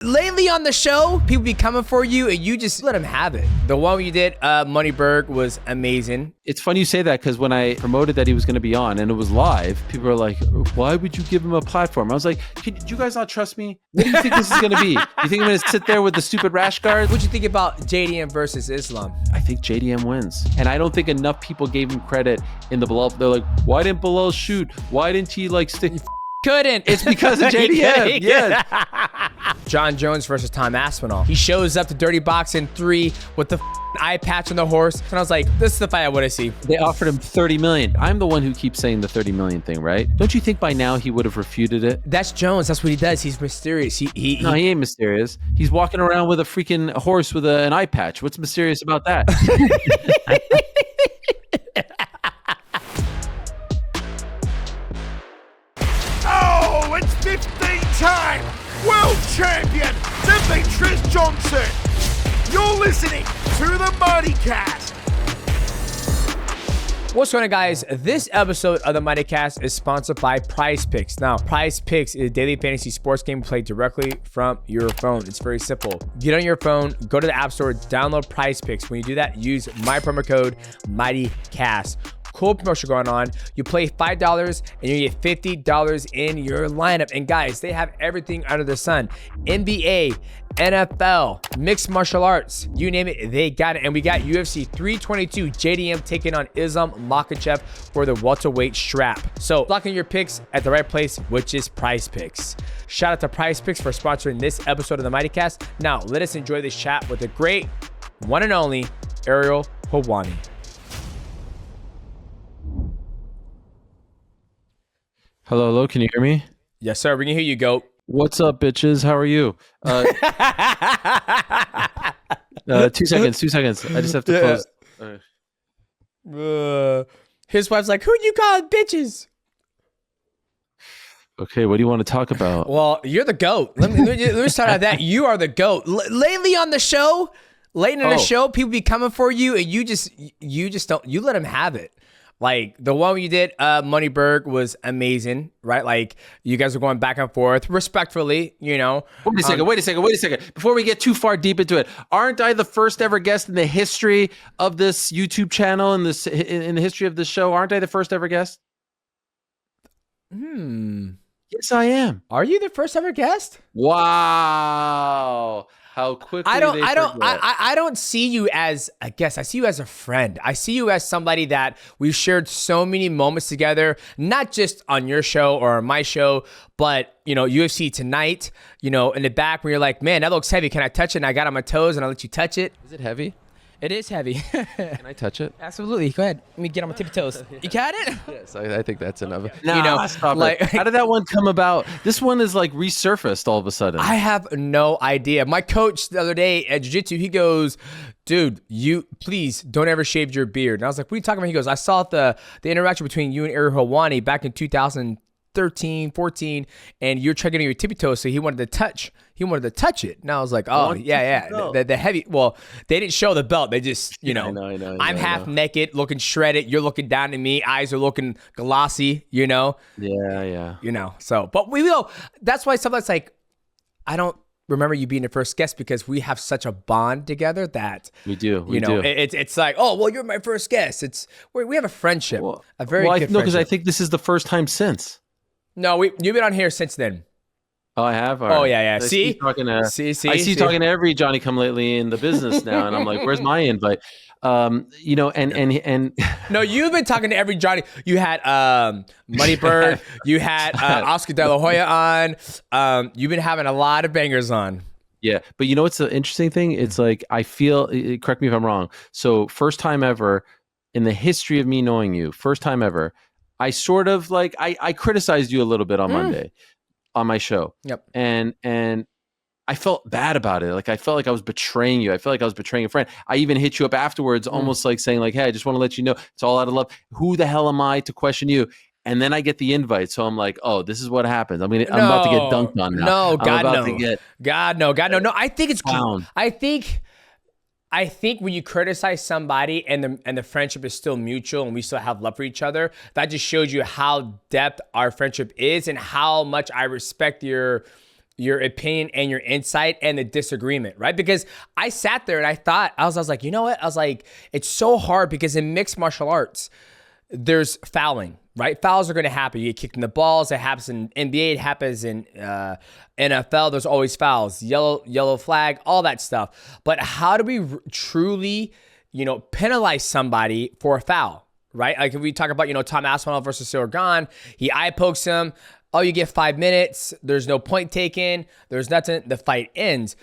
Lately on the show, people be coming for you and you just let them have it. The one you did, Moneyberg, was amazing. It's funny you say that because when I promoted that he was going to be on and it was live, people were like, why would you give him a platform? I was like, do you guys not trust me? What do you think this is going to be? You think I'm going to sit there with the stupid rash guard? What'd you think about JDM versus Islam? I think JDM wins. And I don't think enough people gave him credit in the Bilal. They're like, why didn't Bilal shoot? Why didn't he like stick? Couldn't. It's because of JDM. Yeah. John Jones versus Tom Aspinall. He shows up to Dirty Box in 3 with the eye patch on the horse. And I was like, this is the fight I want to see. They offered him $30 million. I'm the one who keeps saying the $30 million thing, right? Don't you think by now he would have refuted it? That's Jones. That's what he does. He's mysterious. No, he ain't mysterious. He's walking around with a freaking horse with an eye patch. What's mysterious about that? Oh, it's 15-time world champion Demetrious Johnson. You're listening to the Mightycast. What's going on, guys? This episode of the Mightycast is sponsored by PrizePicks. Now, PrizePicks is a daily fantasy sports game played directly from your phone. It's very simple. Get on your phone, go to the App Store, download PrizePicks. When you do that, use my promo code MIGHTYCAST. Cool promotion going on. You play $5 and you get $50 in your lineup. And guys, they have everything under the sun. NBA, NFL, mixed martial arts, you name it, they got it. And we got UFC 322 JDM taking on Islam Makhachev for the welterweight strap. So locking your picks at the right place, which is PrizePicks. Shout out to PrizePicks for sponsoring this episode of the Mightycast. Now let us enjoy this chat with the great one and only Ariel Helwani. Hello, can you hear me? Yes, sir. We can hear you, GOAT. What's up, bitches? How are you? 2 seconds. I just have to close. His wife's like, who you calling bitches? Okay, what do you want to talk about? Well, you're the GOAT. Let me start out that. You are the GOAT. Lately on the show, people be coming for you and you just don't, you let them have it. Like the one you did, Moneyberg, was amazing, right? Like you guys are going back and forth respectfully, you know. Wait a second. Before we get too far deep into it, aren't I the first ever guest in the history of this YouTube channel and in the history of this show? Aren't I the first ever guest? Yes, I am. Are you the first ever guest? Wow. How quickly I don't see you as a guest. I see you as a friend. I see you as somebody that we've shared so many moments together, not just on your show or on my show, but, you know, UFC Tonight, you know, in the back where you're like, man, that looks heavy. Can I touch it? And I got on my toes and I let you touch it. Is it heavy? It is heavy. Can I touch it? Absolutely. Go ahead. Let me get on my tippy toes. You got it? Yes, I think that's enough. Okay. Nah, you know, stop like, it. How did that one come about? This one is like resurfaced all of a sudden. I have no idea. My coach the other day at jiu-jitsu, he goes, dude, you please don't ever shave your beard. And I was like, what are you talking about? He goes, I saw the interaction between you and Ariel Helwani back in 2013, 14, and you're checking on your tippy toes, so he wanted to touch it. And I was like, oh, yeah. The heavy, well, they didn't show the belt. They just, you know, I'm half naked, looking shredded. You're looking down at me. Eyes are looking glossy, you know? Yeah. You know, so, but we will. That's why sometimes, like, I don't remember you being the first guest because we have such a bond together that we do. It's like, oh, well, you're my first guest. We have a friendship, a very good friendship. No, because I think this is the first time since. No, you've been on here since then. Oh, I have? Oh, yeah. I see you talking to every Johnny come lately in the business now, and I'm like, where's my invite? You know, and no, you've been talking to every Johnny. You had Moneyberg, you had Oscar De La Hoya on. You've been having a lot of bangers on. Yeah, but you know what's the interesting thing? It's like I feel. Correct me if I'm wrong. So first time ever in the history of me knowing you, first time ever, I sort of like I criticized you a little bit on Monday on my show. Yep. And I felt bad about it. Like I felt like I was betraying you. I felt like I was betraying a friend. I even hit you up afterwards, almost like saying like, hey, I just want to let you know it's all out of love. Who the hell am I to question you? And then I get the invite. So I'm like, oh, this is what happens. I'm about to get dunked on now. No, God, no. God, no. No, I think it's cool. I think when you criticize somebody and the friendship is still mutual and we still have love for each other, that just shows you how depth our friendship is and how much I respect your your opinion and your insight and the disagreement, right? Because I sat there and I was like, you know what? I was like, it's so hard because in mixed martial arts, there's fouling, right? Fouls are going to happen. You get kicked in the balls. It happens in NBA. It happens in NFL. There's always fouls, yellow flag, all that stuff. But how do we truly, penalize somebody for a foul, right? Like if we talk about, Tom Aspinall versus Gane, he eye pokes him. Oh, you get 5 minutes. There's no point taken. There's nothing. The fight ends.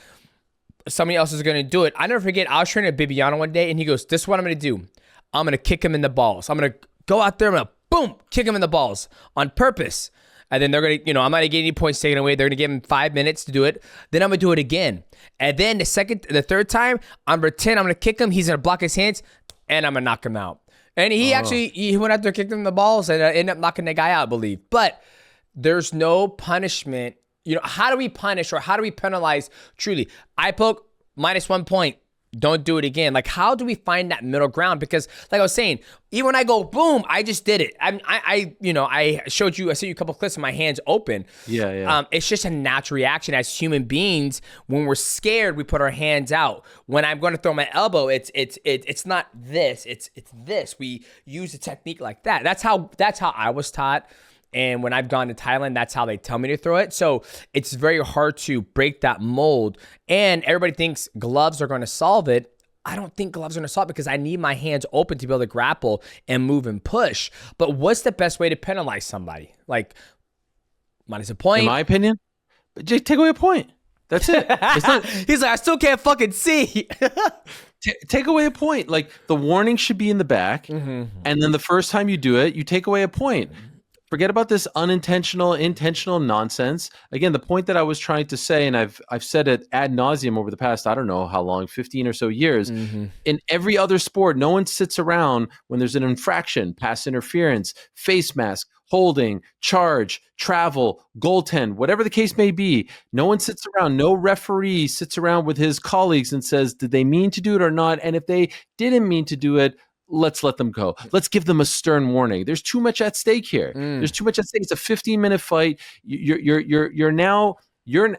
Somebody else is going to do it. I never forget, I was training at Bibiano one day, and he goes, this is what I'm going to do. I'm going to kick him in the balls. I'm going to go out there, I'm going to, boom, kick him in the balls on purpose. And then they're going to, I'm not going to get any points taken away. They're going to give him 5 minutes to do it. Then I'm going to do it again. And then the third time, I'm going to pretend I'm going to kick him. He's going to block his hands, and I'm going to knock him out. And he went out there, kicked him in the balls, and ended up knocking the guy out, I believe. But there's no punishment. How do we punish or how do we penalize truly? Eye poke, -1 point. Don't do it again. Like, how do we find that middle ground? Because like I was saying, even when I go, boom, I just did it. I showed you, I sent you a couple clips of my hands open. Yeah. It's just a natural reaction as human beings. When we're scared, we put our hands out. When I'm going to throw my elbow, it's not this, it's this. We use a technique like that. That's how I was taught. And when I've gone to Thailand, that's how they tell me to throw it. So it's very hard to break that mold. And everybody thinks gloves are going to solve it. I don't think gloves are going to solve it because I need my hands open to be able to grapple and move and push. But what's the best way to penalize somebody? Like, minus a point? In my opinion, Jake, take away a point. That's it. It's not. He's like, I still can't fucking see. Take away a point. Like, the warning should be in the back. Mm-hmm. And then the first time you do it, you take away a point. Forget about this intentional nonsense. Again, the point that I was trying to say, and I've said it ad nauseum over the past, I don't know how long, 15 or so years. Mm-hmm. In every other sport, no one sits around when there's an infraction, pass interference, face mask, holding, charge, travel, goaltend, whatever the case may be. No one sits around. No referee sits around with his colleagues and says, did they mean to do it or not? And if they didn't mean to do it, let's let them go. Let's give them a stern warning. There's too much at stake here. There's too much at stake. It's a 15-minute fight. You're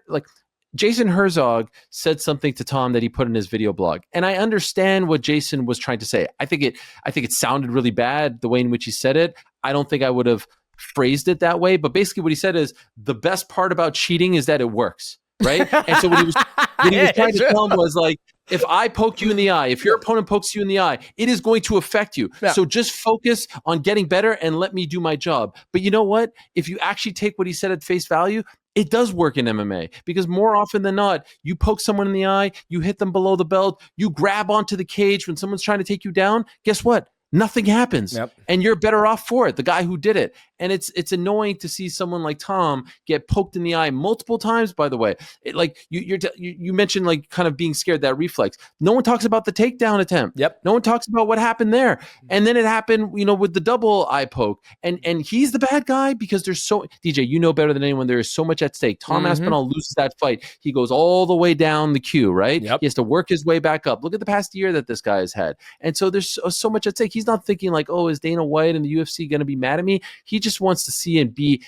like, Jason Herzog said something to Tom that he put in his video blog. And I understand what Jason was trying to say. I think it sounded really bad the way in which he said it. I don't think I would have phrased it that way. But basically what he said is the best part about cheating is that it works. Right? And so what he was trying to tell him was like, if I poke you in the eye, if your opponent pokes you in the eye, it is going to affect you. Yeah. So just focus on getting better and let me do my job. But you know what? If you actually take what he said at face value, it does work in MMA because more often than not, you poke someone in the eye, you hit them below the belt, you grab onto the cage when someone's trying to take you down. Guess what? Nothing happens. Yep. And you're better off for it, the guy who did it. And it's annoying to see someone like Tom get poked in the eye multiple times, by the way. Like you mentioned, like, kind of being scared, that reflex. No one talks about the takedown attempt. Yep. No one talks about what happened there. And then it happened, with the double eye poke. And he's the bad guy because there's DJ, you know better than anyone, there is so much at stake. Tom Aspinall loses that fight. He goes all the way down the queue, right? Yep. He has to work his way back up. Look at the past year that this guy has had. And so there's so much at stake. He's not thinking like, oh, is Dana White and the UFC going to be mad at me? He just wants to see and be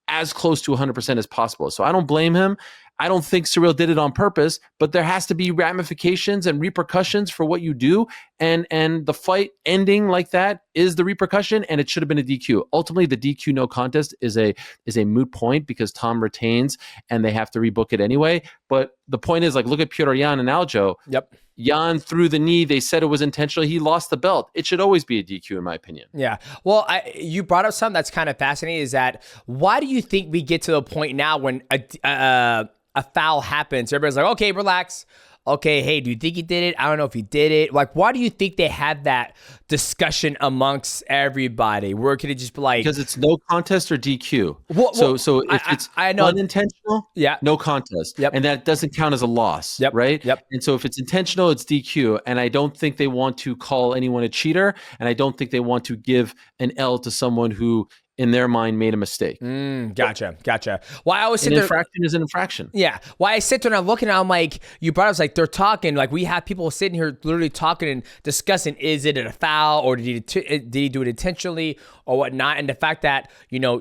as close to 100% as possible. So I don't blame him. I don't think Ciryl did it on purpose, but there has to be ramifications and repercussions for what you do. And the fight ending like that is the repercussion, and it should have been a DQ. Ultimately, the DQ no contest is a moot point because Tom retains and they have to rebook it anyway. But the point is, like, look at Petr Yan and Aljo. Yep. Yan threw the knee. They said it was intentional. He lost the belt. It should always be a DQ, in my opinion. Yeah. Well, you brought up something that's kind of fascinating, is that why do you think we get to the point now when a foul happens, everybody's like, okay, relax. Okay, hey, do you think he did it? I don't know if he did it. Like, why do you think they had that discussion amongst everybody? Where could it just be like... Because it's no contest or DQ. So if it's unintentional, no contest. Yep. And that doesn't count as a loss, right? Yep. And so if it's intentional, it's DQ. And I don't think they want to call anyone a cheater. And I don't think they want to give an L to someone who in their mind, made a mistake. Gotcha. Well, I always sit An there. infraction is an infraction. Yeah. Why I sit there and I'm looking, I'm like, you brought us like they're talking, like we have people sitting here literally talking and discussing, is it a foul or did he do it intentionally or whatnot? And the fact that,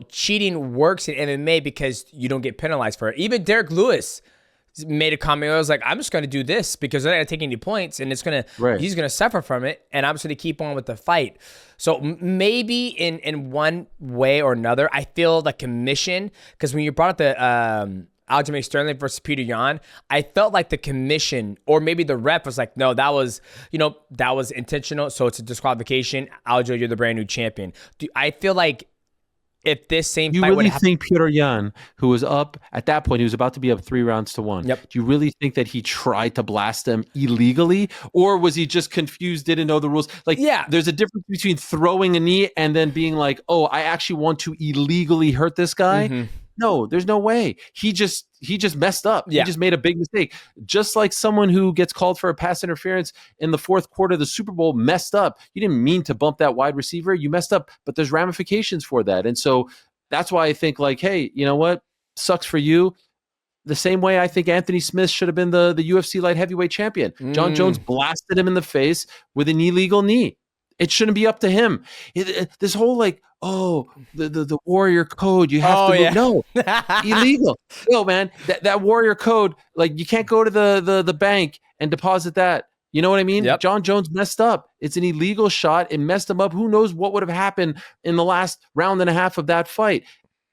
cheating works in MMA because you don't get penalized for it. Even Derek Lewis made a comment. I was like, I'm just going to do this because they're not going to take any points and he's going to suffer from it. And I'm just going to keep on with the fight. So maybe in one way or another, I feel the commission, because when you brought up the Aljamain Sterling versus Peter Yan, I felt like the commission or maybe the ref was like, no, that was intentional. So it's a disqualification. Aljo, you're the brand new champion. I feel like if this same fight would happen, think Peter Yan, who was up at that point, he was about to be up 3-1? Yep. Do you really think that he tried to blast him illegally, or was he just confused, didn't know the rules? Like, there's a difference between throwing a knee and then being like, oh, I actually want to illegally hurt this guy. Mm-hmm. No, there's no way. He just messed up. Yeah. He just made a big mistake. Just like someone who gets called for a pass interference in the fourth quarter of the Super Bowl messed up. You didn't mean to bump that wide receiver. You messed up, but there's ramifications for that. And so that's why I think like, hey, you know what? Sucks for you. The same way I think Anthony Smith should have been the UFC light heavyweight champion. John Jones blasted him in the face with an illegal knee. It shouldn't be up to him. This whole like, the warrior code, you have to move. No, illegal. No, man, that warrior code, like you can't go to the bank and deposit that. You know what I mean? Yep. John Jones messed up. It's an illegal shot. It messed him up. Who knows what would have happened in the last round and a half of that fight.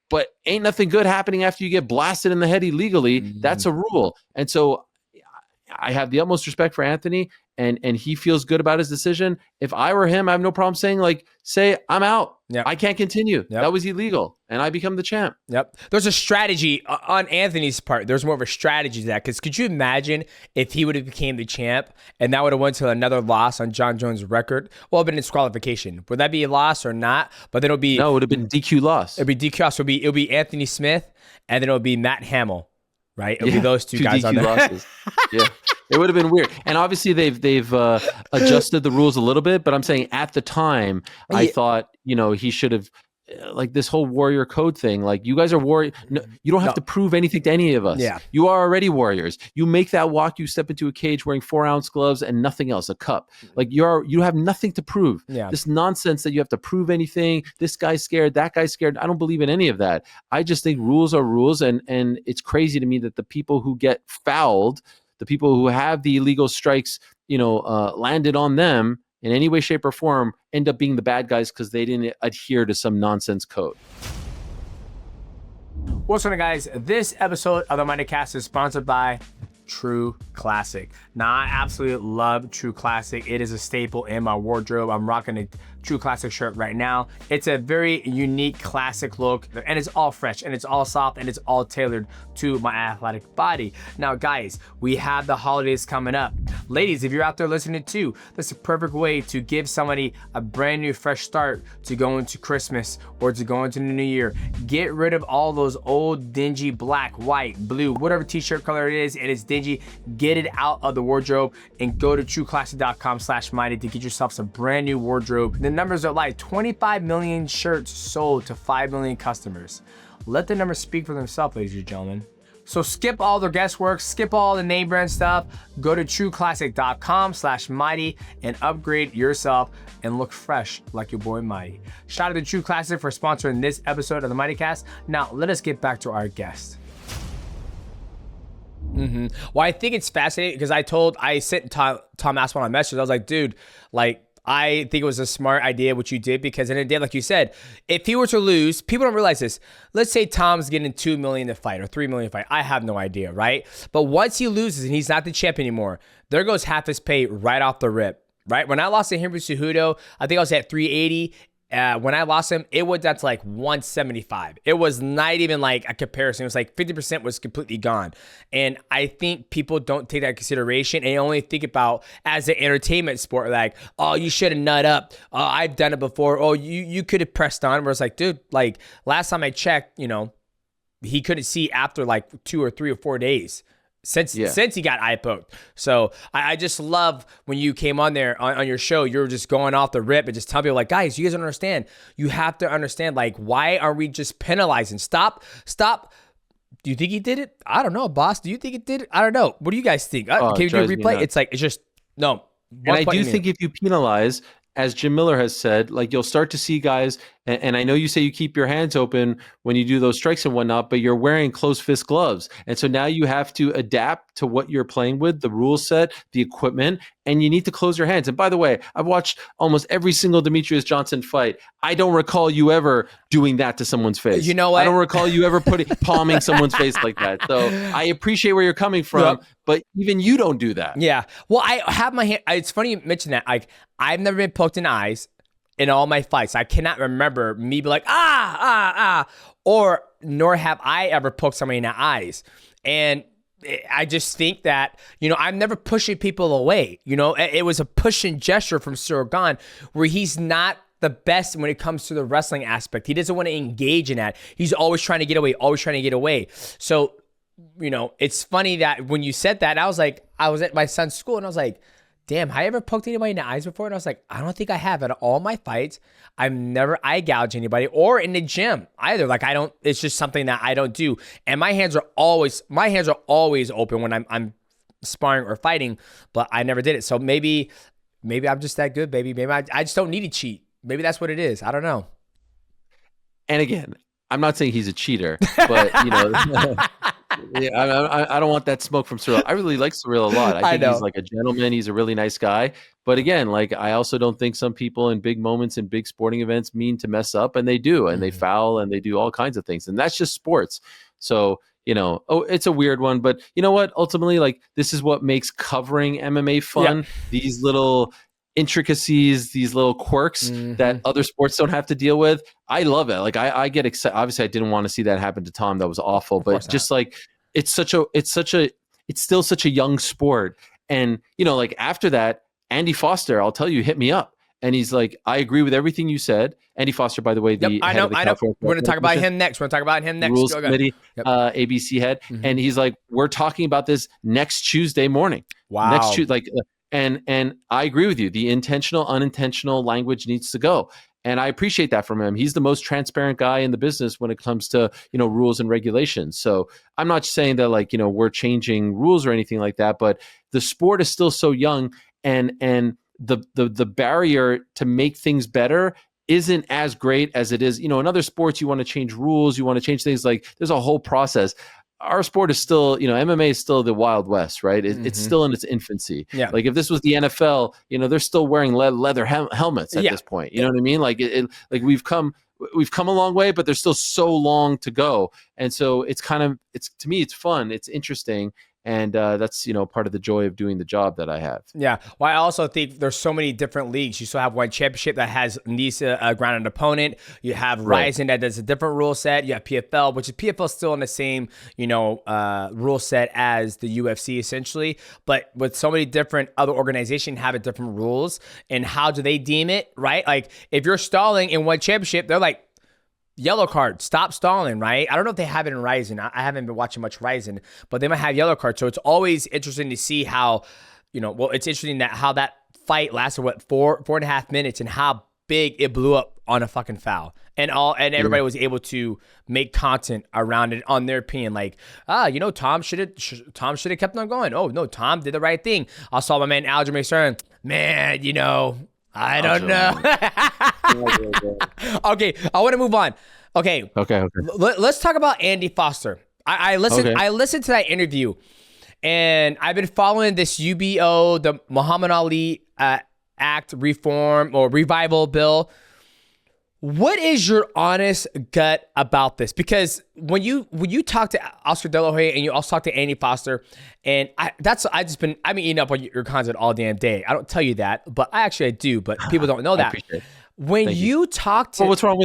But ain't nothing good happening after you get blasted in the head illegally. That's a rule. And so I have the utmost respect for Anthony, and he feels good about his decision. If I were him, I have no problem say I'm out. Yep. I can't continue. Yep. That was illegal, and I become the champ. Yep. There's a strategy on Anthony's part. There's more of a strategy to that, because could you imagine if he would have became the champ and that would have went to another loss on John Jones' record? Well, it'd been disqualification. Would that be a loss or not? But then it would have been DQ loss. It'd be DQ loss. It'll be Anthony Smith, and then it'll be Matt Hamill, right? It'll be those two guys DQ on there. losses. Yeah. It would have been weird. And obviously they've adjusted the rules a little bit, but I'm saying at the time, I thought, he should have, like this whole warrior code thing, like you guys are warrior. No, you don't have to prove anything to any of us. Yeah. You are already warriors. You make that walk, you step into a cage wearing 4-ounce gloves and nothing else, a cup. Like you have nothing to prove. Yeah. This nonsense that you have to prove anything, this guy's scared, that guy's scared. I don't believe in any of that. I just think rules are rules. And it's crazy to me that the people who get fouled, the people who have the illegal strikes, landed on them in any way, shape, or form, end up being the bad guys because they didn't adhere to some nonsense code. What's going on, guys? This episode of the Mightycast is sponsored by True Classic. Now, I absolutely love True Classic. It is a staple in my wardrobe. I'm rocking a True Classic shirt right now. It's a very unique classic look, and it's all fresh, and it's all soft, and it's all tailored to my athletic body. Now, guys, we have the holidays coming up. Ladies, if you're out there listening too, that's a perfect way to give somebody a brand new fresh start to go into Christmas or to go into the new year. Get rid of all those old dingy black, white, blue, whatever t-shirt color it is, and it's dingy. Get it out of the wardrobe and go to trueclassic.com/mighty to get yourself some brand new wardrobe. The numbers are like 25 million shirts sold to 5 million customers. Let the numbers speak for themselves, ladies and gentlemen. So skip all their guesswork, skip all the name brand stuff, go to trueclassic.com/mighty and upgrade yourself and look fresh like your boy Mighty. Shout out to True Classic for sponsoring this episode of the Mightycast. Now, let us get back to our guest. Well, I think it's fascinating because I sent Tom Aspinall a message. I was like, dude, like, I think it was a smart idea what you did, because in the day, like you said, if he were to lose, people don't realize this. Let's say Tom's getting $2 million to fight or $3 million to fight. I have no idea, right? But once he loses and he's not the champion anymore, there goes half his pay right off the rip, right? When I lost to Henry Cejudo, I think I was at 380. When I lost him, it went down to like 175. It was not even like a comparison. It was like 50% was completely gone. And I think people don't take that into consideration and only think about as an entertainment sport, like, oh, you should have nut up. I've done it before. Oh, you could have pressed on. Where it's like, dude, like last time I checked, he couldn't see after like 2 or 3 or 4 days. since he got eye poked. So I just love when you came on there on your show, you were just going off the rip and just telling people like, guys, you guys don't understand. You have to understand, like, why are we just penalizing? Stop. Do you think he did it? I don't know, boss. Do you think it did it? I don't know. What do you guys think? Can we do a replay? It's like, it's just, no. And I do think if you penalize, as Jim Miller has said, like, you'll start to see guys, and I know you say you keep your hands open when you do those strikes and whatnot, but you're wearing closed fist gloves. And so now you have to adapt to what you're playing with, the rule set, the equipment, and you need to close your hands. And by the way, I've watched almost every single Demetrious Johnson fight. I don't recall you ever doing that to someone's face. You know what? I don't recall you ever palming someone's face like that. So I appreciate where you're coming from, but even you don't do that. Yeah. Well, I have my hand. It's funny you mentioned that. Like, I've never been poked in the eyes in all my fights. I cannot remember me be like, or nor have I ever poked somebody in the eyes. And I just think that, I'm never pushing people away. It was a pushing gesture from Ciryl Gane where he's not the best when it comes to the wrestling aspect. He doesn't want to engage in that. He's always trying to get away, So, it's funny that when you said that, I was at my son's school and I was like, damn, have I ever poked anybody in the eyes before? And I was like, I don't think I have. At all my fights, I've never eye gouged anybody, or in the gym either. Like, it's just something that I don't do. And my hands are always open when I'm sparring or fighting, but I never did it. So maybe I'm just that good, baby. Maybe I just don't need to cheat. Maybe that's what it is. I don't know. And again, I'm not saying he's a cheater, but I don't want that smoke from Ciryl. I really like Ciryl a lot. I think he's like a gentleman. He's a really nice guy. But again, like, I also don't think some people in big moments in big sporting events mean to mess up, and they do, and they foul, and they do all kinds of things, and that's just sports. So, it's a weird one, but you know what? Ultimately, like, this is what makes covering MMA fun. Yeah. These little intricacies, these little quirks that other sports don't have to deal with. I love it. Like, I get excited. Obviously, I didn't want to see that happen to Tom. That was awful. But just like, it's still such a young sport. And, like, after that, Andy Foster, I'll tell you, hit me up. And he's like, I agree with everything you said. Andy Foster, by the way, I know. We're going to talk about him next. Rules Committee, ABC head. And he's like, we're talking about this next Tuesday morning. Wow. Next Tuesday, like, and I agree with you. The intentional, unintentional language needs to go. And I appreciate that from him. He's the most transparent guy in the business when it comes to, rules and regulations. So I'm not saying that, like, we're changing rules or anything like that, but the sport is still so young, and the barrier to make things better isn't as great as it is. In other sports, you want to change rules, you want to change things, like, there's a whole process. Our sport is still, MMA is still the Wild West, right? It's still in its infancy. Yeah. Like, if this was the NFL, they're still wearing leather helmets at this point. You know what I mean? Like, like we've come a long way, but there's still so long to go. And so to me, it's fun. It's interesting. And that's, part of the joy of doing the job that I have. Yeah. Well, I also think there's so many different leagues. You still have one championship that has Nisa ground an opponent. You have Rising that does a different rule set. You have PFL, which is PFL still in the same, rule set as the UFC essentially. But with so many different other organizations having different rules, and how do they deem it, right? Like, if you're stalling in one championship, they're like, yellow card, stop stalling, right? I don't know if they have it in Ryzen. I haven't been watching much Ryzen, but they might have yellow card. So it's always interesting to see how, it's interesting that how that fight lasted, 4.5 minutes, and how big it blew up on a fucking foul. And everybody was able to make content around it on their opinion. Like, Tom should have kept on going. Oh no, Tom did the right thing. I saw my man Aljamain Sterling. Man, I don't know. Okay, I want to move on. Okay. Let's talk about Andy Foster. I listened to that interview, and I've been following this UBO, the Muhammad Ali Act reform or revival bill. What is your honest gut about this? Because when you talk to Oscar De La Hoya and you also talk to Andy Foster, and I've been eating up on your content all damn day. I don't tell you that, but I do. But people don't know that. I appreciate it. When you talk to, well, what's wrong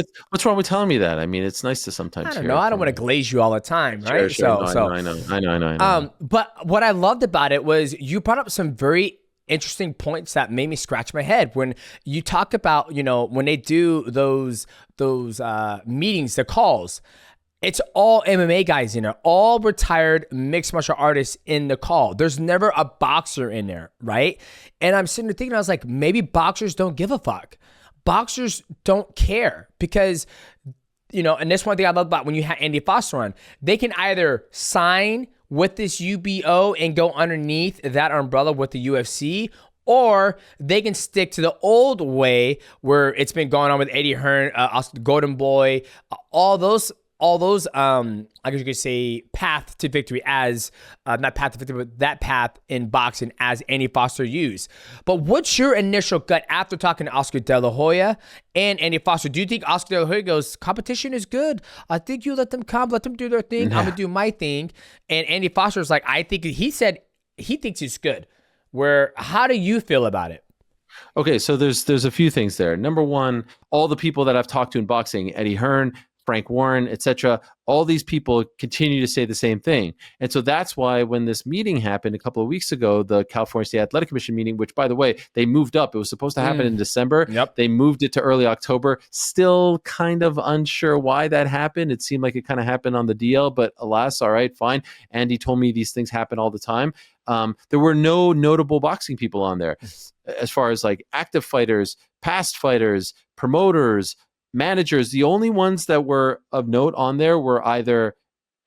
with telling me that? I mean, it's nice to sometimes. I don't know. I don't want to glaze you all the time, right? Sure. I know. But what I loved about it was you brought up some very interesting points that made me scratch my head when you talk about, when they do those meetings, the calls. It's all MMA guys in there, all retired mixed martial artists in the call. There's never a boxer in there, right? And I'm sitting there thinking, I was like, maybe boxers don't give a fuck. Boxers don't care because, and this one thing I love about when you have Andy Foster on, they can either sign with this UBO and go underneath that umbrella with the UFC, or they can stick to the old way where it's been going on with Eddie Hearn, Golden Boy, all those, I guess you could say path to victory as, not path to victory, but that path in boxing as Andy Foster used. But what's your initial gut after talking to Oscar De La Hoya and Andy Foster? Do you think Oscar De La Hoya goes, competition is good. I think you let them come, let them do their thing. I'm going to do my thing. And Andy Foster's like, he said he thinks he's good. How do you feel about it? Okay, so there's a few things there. Number one, all the people that I've talked to in boxing, Eddie Hearn, Frank Warren, etc., all these people continue to say the same thing. And so that's why when this meeting happened a couple of weeks ago, the California State Athletic Commission meeting, which, by the way, they moved up. It was supposed to happen in December. Yep. They moved it to early October. Still kind of unsure why that happened. It seemed like it kind of happened on the DL, but alas, all right, fine. Andy told me these things happen all the time. There were no notable boxing people on there as far as like active fighters, past fighters, promoters, managers. The only ones that were of note on there were either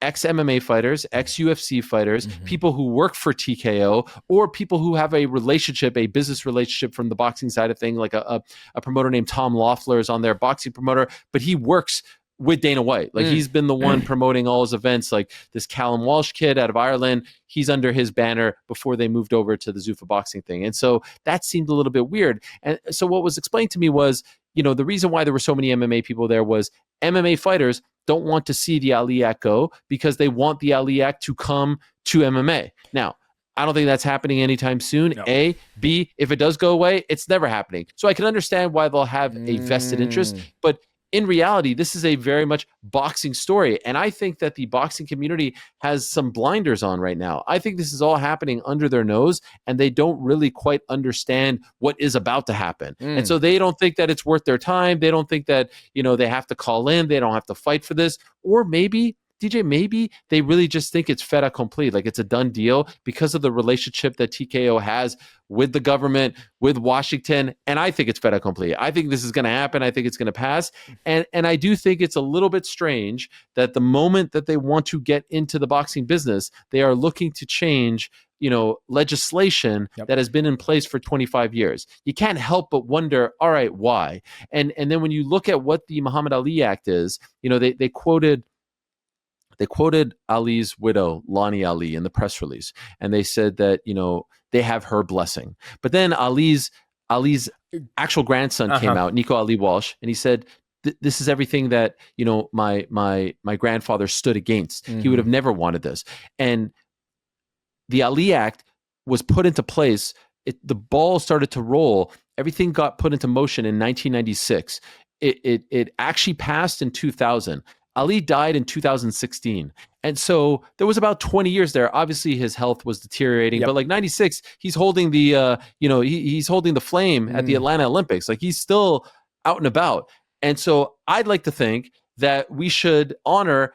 ex-MMA fighters, ex-UFC fighters, people who work for TKO, or people who have a relationship, a business relationship from the boxing side of things, like a promoter named Tom Loeffler is on there, boxing promoter, but he works with Dana White. Like he's been the one promoting all his events, like this Callum Walsh kid out of Ireland. He's under his banner before they moved over to the Zuffa boxing thing. And so that seemed a little bit weird. And so what was explained to me was, the reason why there were so many MMA people there was MMA fighters don't want to see the Ali Act go because they want the Ali Act to come to MMA. Now, I don't think that's happening anytime soon. No. A. B, if it does go away, it's never happening. So I can understand why they'll have a vested interest, but in reality, this is a very much boxing story. And I think that the boxing community has some blinders on right now. I think this is all happening under their nose and they don't really quite understand what is about to happen. And so they don't think that it's worth their time. They don't think that, they have to call in. They don't have to fight for this. Or maybe, DJ, maybe they really just think it's fait accompli, like it's a done deal because of the relationship that TKO has with the government, with Washington, and I think it's fait accompli. I think this is going to happen. I think it's going to pass, and I do think it's a little bit strange that the moment that they want to get into the boxing business, they are looking to change legislation that has been in place for 25 years. You can't help but wonder, all right, why? And then when you look at what the Muhammad Ali Act is, they quoted Ali's widow, Lonnie Ali, in the press release. And they said that, they have her blessing. But then Ali's actual grandson came out, Nico Ali Walsh, and he said, this is everything that, my grandfather stood against. He would have never wanted this. And the Ali Act was put into place. The ball started to roll. Everything got put into motion in 1996. It actually passed in 2000. Ali died in 2016. And so there was about 20 years there. Obviously his health was deteriorating, but like 96, he's holding the, he's holding the flame at the Atlanta Olympics. Like he's still out and about. And so I'd like to think that we should honor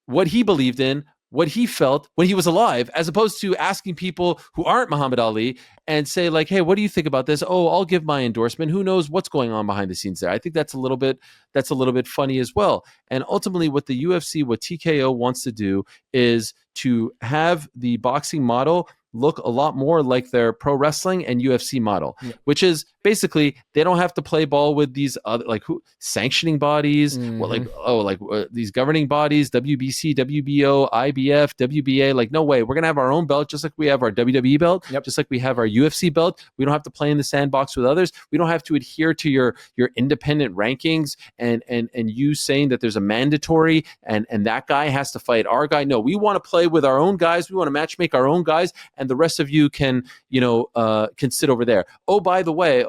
what he believed in, what he felt when he was alive, as opposed to asking people who aren't Muhammad Ali and say like, hey, what do you think about this? Oh, I'll give my endorsement. Who knows what's going on behind the scenes there? I think that's a little bit funny as well. And ultimately what the UFC, what TKO wants to do is to have the boxing model look a lot more like their pro wrestling and UFC model, which is basically they don't have to play ball with these other sanctioning bodies, these governing bodies, WBC, WBO, IBF, WBA. Like, no way, we're gonna have our own belt, just like we have our WWE belt, just like we have our UFC belt. We don't have to play in the sandbox with others. We don't have to adhere to your independent rankings and you saying that there's a mandatory and that guy has to fight our guy. No, we want to play with our own guys. We want to match make our own guys, and the rest of you can sit over there. Oh, by the way,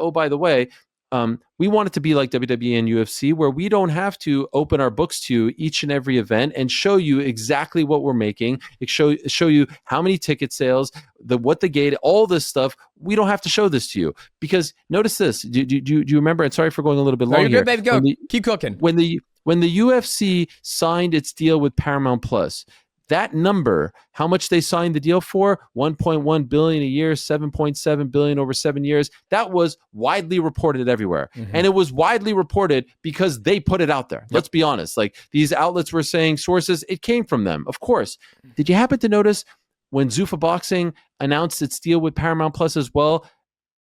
we want it to be like WWE and UFC, where we don't have to open our books to you each and every event and show you exactly what we're making. Show you how many ticket sales, what the gate, all this stuff. We don't have to show this to you because notice this. Do you remember? And sorry for going a little bit long here. Good, baby, go. Keep cooking. When When the UFC signed its deal with Paramount Plus, that number, how much they signed the deal for, 1.1 billion a year, 7.7 billion over 7 years, that was widely reported everywhere. And it was widely reported because they put it out there. Let's be honest. Like, these outlets were saying sources, it came from them, of course. Did you happen to notice when Zuffa Boxing announced its deal with Paramount Plus as well,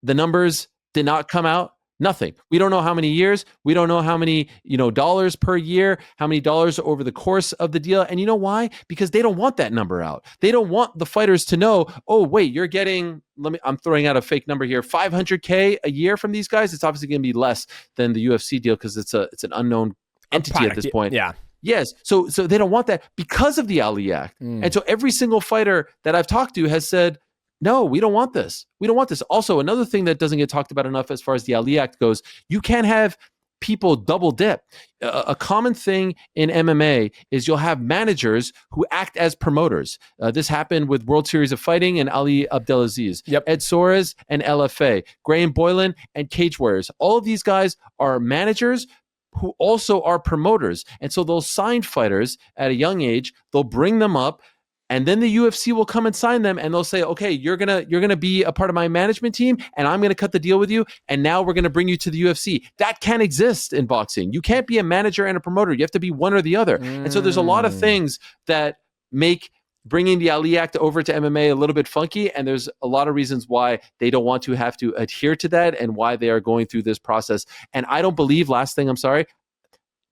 the numbers did not come out? Nothing. We don't know how many years. We don't know how many, dollars per year, how many dollars over the course of the deal. And you know why? Because they don't want that number out. They don't want the fighters to know, oh, wait, you're getting, I'm throwing out a fake number here, 500K a year from these guys. It's obviously going to be less than the UFC deal because it's an unknown entity at this point. Yeah. Yes. So they don't want that because of the Ali Act. And so every single fighter that I've talked to has said, no, we don't want this. We don't want this. Also, another thing that doesn't get talked about enough as far as the Ali Act goes, you can't have people double dip. A common thing in MMA is you'll have managers who act as promoters. This happened with World Series of Fighting and Ali Abdelaziz, Ed Soares and LFA, Graham Boylan and Cage Warriors. All of these guys are managers who also are promoters. And so they'll sign fighters at a young age. They'll bring them up. And then the UFC will come and sign them, and they'll say, okay, you're gonna be a part of my management team, and I'm gonna cut the deal with you, and now we're gonna bring you to the UFC. That can't exist in boxing. You can't be a manager and a promoter. You have to be one or the other. And so there's a lot of things that make bringing the Ali Act over to MMA a little bit funky, and there's a lot of reasons why they don't want to have to adhere to that and why they are going through this process. And I don't believe, last thing, I'm sorry,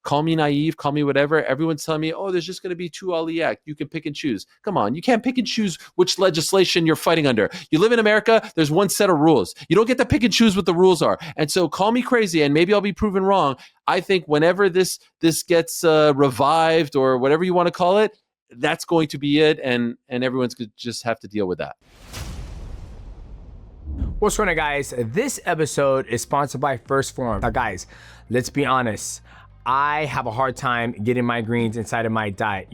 call me naive, call me whatever. Everyone's telling me, oh, there's just going to be 2 Ali Act. You can pick and choose. Come on. You can't pick and choose which legislation you're fighting under. You live in America. There's one set of rules. You don't get to pick and choose what the rules are. And so call me crazy, and maybe I'll be proven wrong. I think whenever this gets revived or whatever you want to call it, that's going to be it. And everyone's going to just have to deal with that. What's going on, guys? This episode is sponsored by First Form. Now, guys, let's be honest. I have a hard time getting my greens inside of my diet.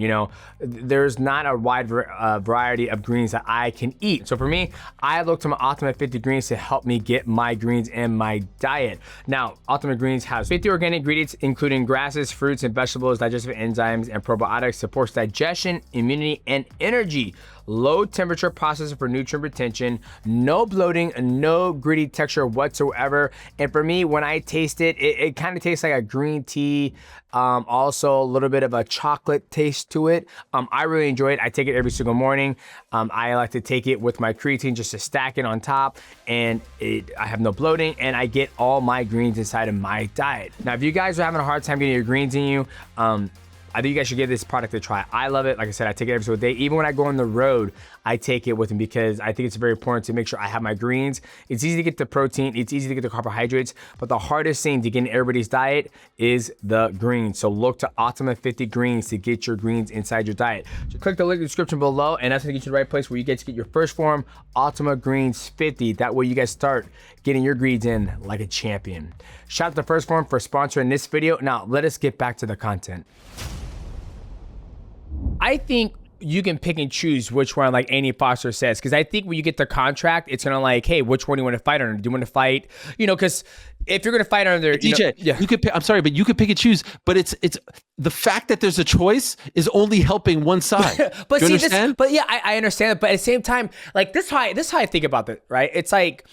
There's not a wide variety of greens that I can eat. So for me, I look to my Ultimate 50 Greens to help me get my greens in my diet. Now, Ultimate Greens has 50 organic ingredients, including grasses, fruits, and vegetables, digestive enzymes, and probiotics, supports digestion, immunity, and energy. Low temperature processor for nutrient retention, no bloating, no gritty texture whatsoever. And for me, when I taste it, it kind of tastes like a green tea. Also a little bit of a chocolate taste to it. I really enjoy it. I take it every single morning. I like to take it with my creatine just to stack it on top, and I have no bloating, and I get all my greens inside of my diet. Now, if you guys are having a hard time getting your greens in you, I think you guys should give this product a try. I love it. Like I said, I take it every single day. Even when I go on the road, I take it with me because I think it's very important to make sure I have my greens. It's easy to get the protein. It's easy to get the carbohydrates. But the hardest thing to get in everybody's diet is the greens. So look to Ultimate 50 Greens to get your greens inside your diet. Just click the link in the description below, and that's going to get you to the right place where you get to get your First Form Ultimate Greens 50. That way you guys start getting your greens in like a champion. Shout out to First Form for sponsoring this video. Now, let us get back to the content. I think you can pick and choose which one, like Andy Foster says, because I think when you get the contract, it's gonna like, hey, which one do you want to fight under? Do you want to fight, because if you're gonna fight under DJ, you could pick, I'm sorry, but you could pick and choose. But it's the fact that there's a choice is only helping one side. But do you see, understand? I understand it. But at the same time, like this is how I think about it, right? It's like,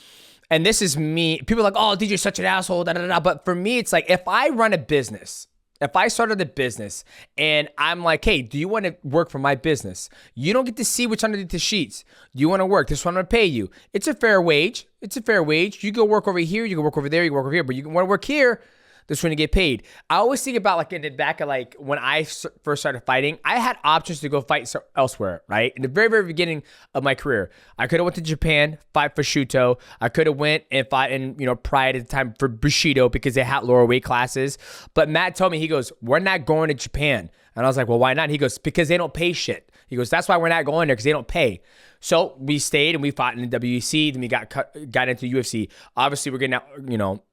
and this is me. People are like, oh, DJ's such an asshole, da da da. But for me, it's like if I run a business. If I started a business and I'm like, hey, do you want to work for my business? You don't get to see what's underneath the sheets. Do you want to work? This is what I'm going to pay you. It's a fair wage. You go work over here. You go work over there. You go work over here. But you want to work here. This is when you get paid. I always think about like in the back of like when I first started fighting, I had options to go fight elsewhere, right? In the very, very beginning of my career, I could have went to Japan, fight for Showtime. I could have went and fought in, Pride at the time for Bushido because they had lower weight classes. But Matt told me, he goes, we're not going to Japan. And I was like, well, why not? He goes, because they don't pay shit. He goes, that's why we're not going there, because they don't pay. So we stayed and we fought in the WEC. Then we got into UFC. Obviously, we're getting out,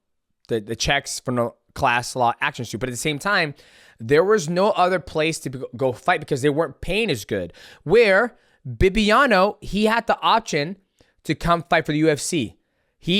the checks from the class law action suit. But at the same time, there was no other place to go fight because they weren't paying as good. Where Bibiano, he had the option to come fight for the UFC.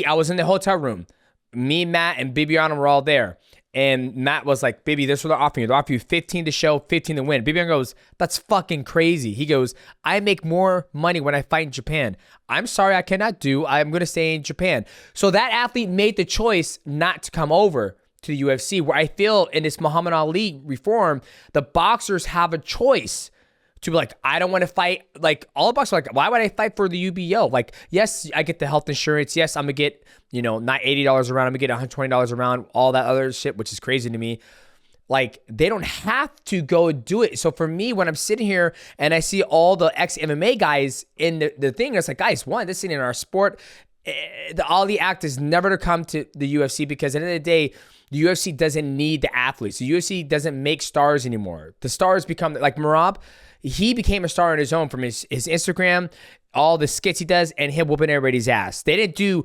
I was in the hotel room. Me, Matt, and Bibiano were all there. And Matt was like, baby, this is what they're offering you. They're offering you 15 to show, 15 to win. Baby goes, that's fucking crazy. He goes, I make more money when I fight in Japan. I'm sorry, I cannot do. I'm going to stay in Japan. So that athlete made the choice not to come over to the UFC, where I feel in this Muhammad Ali reform, the boxers have a choice to be like, I don't want to fight. Like, all the boxers are like, why would I fight for the UBO? Like, yes, I get the health insurance. Yes, I'm going to get, not $80 a round. I'm going to get $120 a round, all that other shit, which is crazy to me. Like, they don't have to go do it. So for me, when I'm sitting here and I see all the ex-MMA guys in the thing, it's like, guys, one, this is in our sport. The Ali Act is never to come to the UFC, because at the end of the day, the UFC doesn't need the athletes. The UFC doesn't make stars anymore. The stars become, like Merab, he became a star on his own from his Instagram, all the skits he does, and him whooping everybody's ass. They didn't do,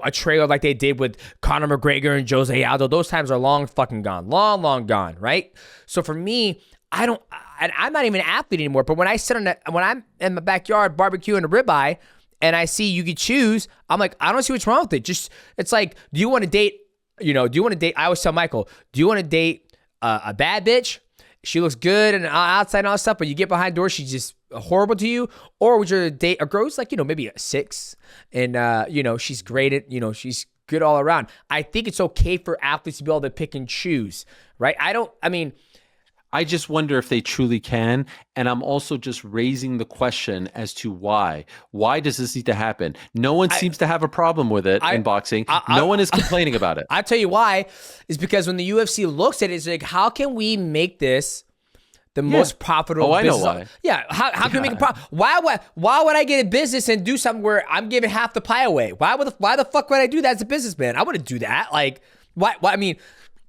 a trailer like they did with Conor McGregor and Jose Aldo. Those times are long fucking gone. Long, long gone, right? So for me, I'm not even an athlete anymore, but when I sit when I'm in my backyard barbecuing a ribeye and I see you could choose, I'm like, I don't see what's wrong with it. Just, it's like, do you want to date, I always tell Michael, do you want to date a bad bitch? She looks good and outside and all that stuff, but you get behind doors, she's just horrible to you? Or would you date a girl who's like, maybe a 6 and, she's great at, she's good all around. I think it's okay for athletes to be able to pick and choose, right? I just wonder if they truly can. And I'm also just raising the question as to why. Why does this need to happen? No one seems to have a problem with it in boxing. No one is complaining about it. I'll tell you why. Is because when the UFC looks at it, it's like, how can we make this the most profitable business? I know why. Yeah. How can we make it profitable? Why would I get a business and do something where I'm giving half the pie away? Why the fuck would I do that as a businessman? I wouldn't do that. Like, why? I mean,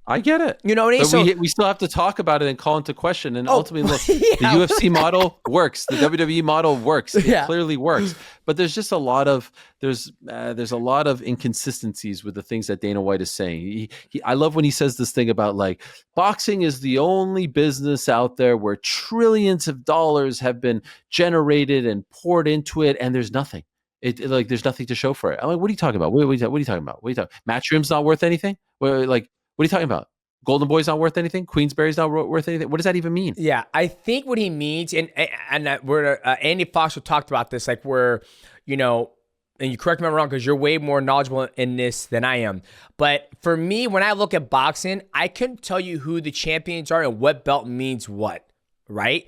I get it. You know what I mean? But we still have to talk about it and call into question. And ultimately, look, the UFC model works. The WWE model works. It clearly works. But there's just a lot of there's a lot of inconsistencies with the things that Dana White is saying. I love when he says this thing about, like, boxing is the only business out there where trillions of dollars have been generated and poured into it, and there's nothing. There's nothing to show for it. I'm like, what are you talking about? What are you talking about? Matchroom's not worth anything? What are you talking about? Golden Boy's not worth anything? Queensberry's not worth anything? What does that even mean? Yeah, I think what he means, and we're Andy Foster talked about this, like, where, and you correct me if I'm wrong because you're way more knowledgeable in this than I am. But for me, when I look at boxing, I couldn't tell you who the champions are and what belt means what, right?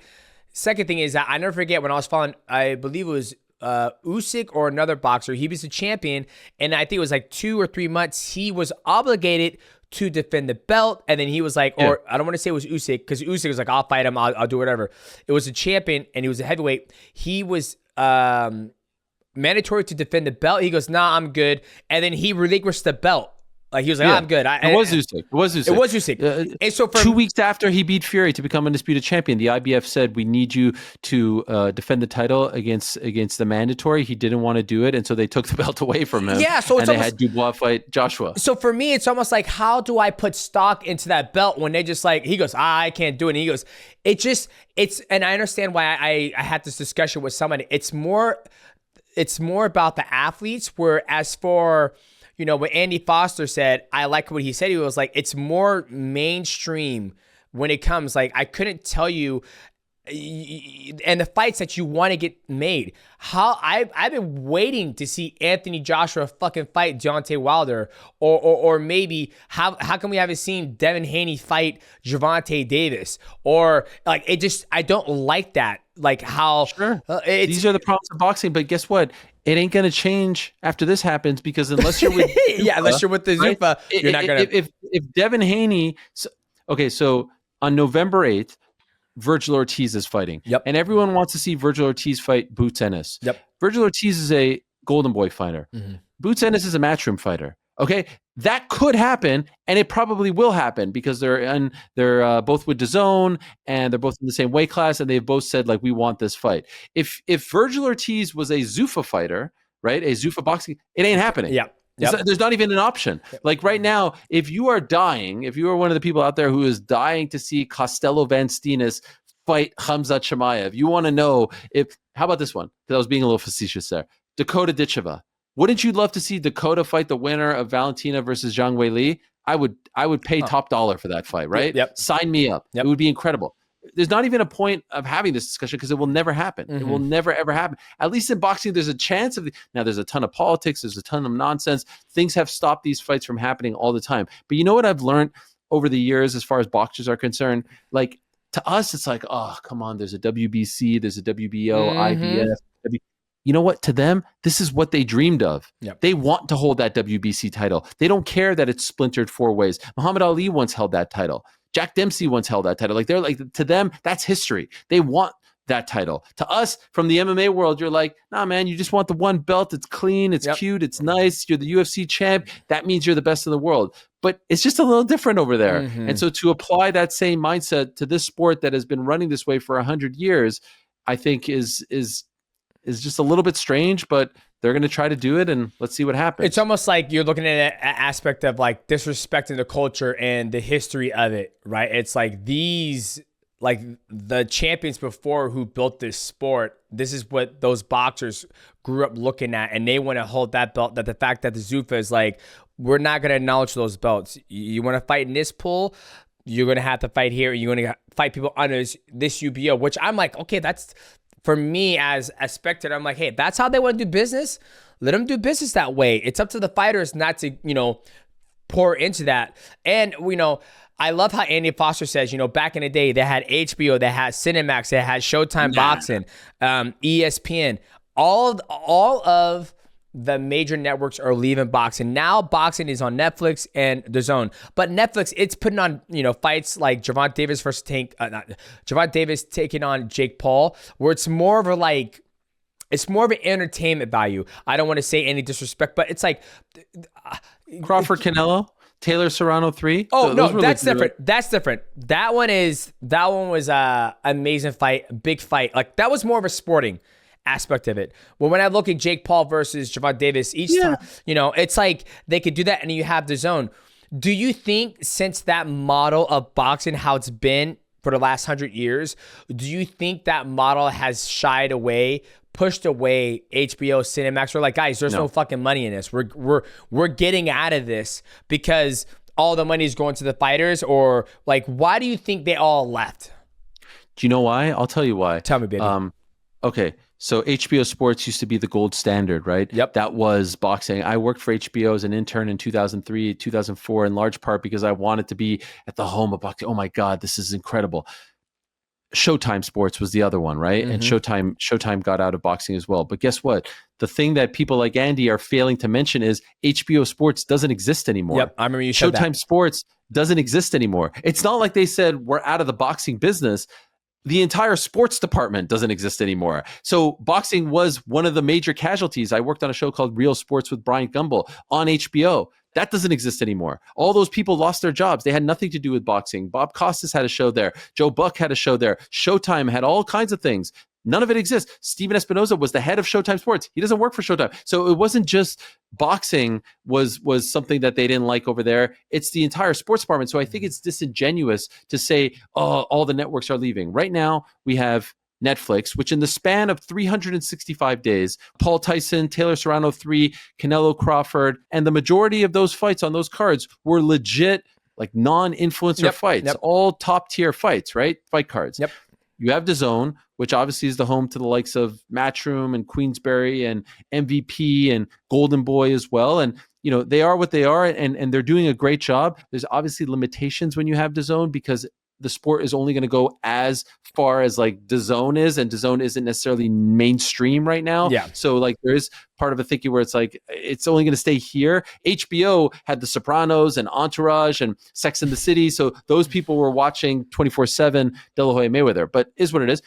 Second thing is that I never forget when I was following, I believe it was Usyk or another boxer. He was the champion, and I think it was like 2 or 3 months he was obligated to defend the belt, and then he was like, or I don't want to say it was Usyk, because Usyk was like, I'll fight him, I'll do whatever. It was a champion, and he was a heavyweight. He was mandatory to defend the belt. He goes, nah, I'm good, and then he relinquished the belt. Like, he was like, I'm good. It was Usyk. And so 2 weeks after he beat Fury to become undisputed champion, the IBF said, we need you to defend the title against the mandatory. He didn't want to do it, and so they took the belt away from him. Yeah, so they had Dubois fight Joshua. So for me, it's almost like, how do I put stock into that belt when they just like, he goes, I can't do it. And he goes, and I understand why I had this discussion with somebody. It's more about the athletes, where as for, what Andy Foster said, I like what he said. He was like, it's more mainstream when it comes. Like, I couldn't tell you, and the fights that you want to get made. How I've been waiting to see Anthony Joshua fucking fight Deontay Wilder, or maybe how come we haven't seen Devin Haney fight Gervonta Davis, or like, it just, I don't like that. Like, how these are the problems of boxing, but guess what? It ain't going to change after this happens, because unless you're with Zuffa, unless you're with the Zuffa, right? You're not going to. If Devin Haney, so on November 8th, Virgil Ortiz is fighting. Yep. And everyone wants to see Virgil Ortiz fight Boots Ennis. Yep. Virgil Ortiz is a Golden Boy fighter. Mm-hmm. Boots Ennis is a Matchroom fighter. Okay, that could happen, and it probably will happen, because they're both with DAZN, and they're both in the same weight class, and they've both said, like, we want this fight. If Virgil Ortiz was a Zuffa fighter, right, a Zuffa boxing, it ain't happening. Yeah. There's not even an option. Yep. Like, right now, if you are one of the people out there who is dying to see Costello Van Steenis fight Khamzat Chimaev, you want to know how about this one? Because I was being a little facetious there. Dakota Ditcheva. Wouldn't you love to see Dakota fight the winner of Valentina versus Zhang Weili? I would pay top dollar for that fight, right? Yep. Sign me up. Yep. It would be incredible. There's not even a point of having this discussion because it will never happen. It will never, ever happen. At least in boxing, there's a chance of now there's a ton of politics. There's a ton of nonsense. Things have stopped these fights from happening all the time. But you know what I've learned over the years as far as boxers are concerned? Like, to us, it's like, oh, come on, there's a WBC, there's a WBO, IBF. You know what? To them, this is what they dreamed of. Yep. They want to hold that WBC title. They don't care that it's splintered 4 ways. Muhammad Ali once held that title. Jack Dempsey once held that title. Like, they're like, to them, that's history. They want that title. To us, from the MMA world, you're like, nah, man, you just want the one belt. It's clean, it's cute, it's nice. You're the UFC champ. That means you're the best in the world. But it's just a little different over there. And so to apply that same mindset to this sport that has been running this way for 100 years, I think is just a little bit strange, but they're going to try to do it, and let's see what happens. It's almost like you're looking at an aspect of like disrespecting the culture and the history of it, right? It's like these, like the champions before who built this sport, this is what those boxers grew up looking at, and they want to hold that belt. That the fact that the Zuffa is like, we're not going to acknowledge those belts. You want to fight in this pool, you're going to have to fight here. You're going to fight people under this UBO, which I'm like, okay, that's... For me as a spectator, I'm like, hey, that's how they want to do business. Let them do business that way. It's up to the fighters not to, pour into that. And, I love how Andy Foster says, back in the day, they had HBO, they had Cinemax, they had Showtime Boxing, ESPN. All of the major networks are leaving boxing. Now boxing is on Netflix and DAZN. But Netflix, it's putting on, fights like Gervonta Davis versus Gervonta Davis taking on Jake Paul, where it's more of an entertainment value. I don't want to say any disrespect, but it's like Crawford Canelo, Taylor Serrano 3. Oh, no, that's different. That's different. That one was a amazing fight, big fight. Like, that was more of a sporting aspect of it. Well, when I look at Jake Paul versus Gervonta Davis, each time, it's like they could do that, and you have DAZN. Do you think, since that model of boxing, how it's been for the last 100 years, do you think that model has shied away, pushed away HBO, Cinemax? We're like, guys, there's no fucking money in this. We're getting out of this because all the money is going to the fighters, or like, why do you think they all left? Do you know why? I'll tell you why. Tell me, baby. Okay. So HBO Sports used to be the gold standard, right? Yep. That was boxing. I worked for HBO as an intern in 2003, 2004, in large part because I wanted to be at the home of boxing. Oh my God, this is incredible. Showtime Sports was the other one, right? And Showtime got out of boxing as well. But guess what? The thing that people like Andy are failing to mention is HBO Sports doesn't exist anymore. Yep, I remember you said that. Showtime Sports doesn't exist anymore. It's not like they said, we're out of the boxing business. The entire sports department doesn't exist anymore. So boxing was one of the major casualties. I worked on a show called Real Sports with Brian Gumbel on HBO. That doesn't exist anymore. All those people lost their jobs. They had nothing to do with boxing. Bob Costas had a show there. Joe Buck had a show there. Showtime had all kinds of things. None of it exists. Steven Espinoza was the head of Showtime Sports. He doesn't work for Showtime. So it wasn't just boxing was something that they didn't like over there. It's the entire sports department. So I think it's disingenuous to say, oh, all the networks are leaving. Right now, we have Netflix, which in the span of 365 days, Paul Tyson, Taylor Serrano 3, Canelo Crawford, and the majority of those fights on those cards were legit, like non-influencer fights, all top tier fights, right? Fight cards. Yep. You have DAZN, which obviously is the home to the likes of Matchroom and Queensberry and MVP and Golden Boy as well. And, they are what they are, and they're doing a great job. There's obviously limitations when you have DAZN because the sport is only going to go as far as like DAZN is, and DAZN isn't necessarily mainstream right now. Yeah. So like there is part of a thinking where it's like, it's only going to stay here. HBO had The Sopranos and Entourage and Sex and the City. So those people were watching 24/7 De La Hoya Mayweather, but is what it is.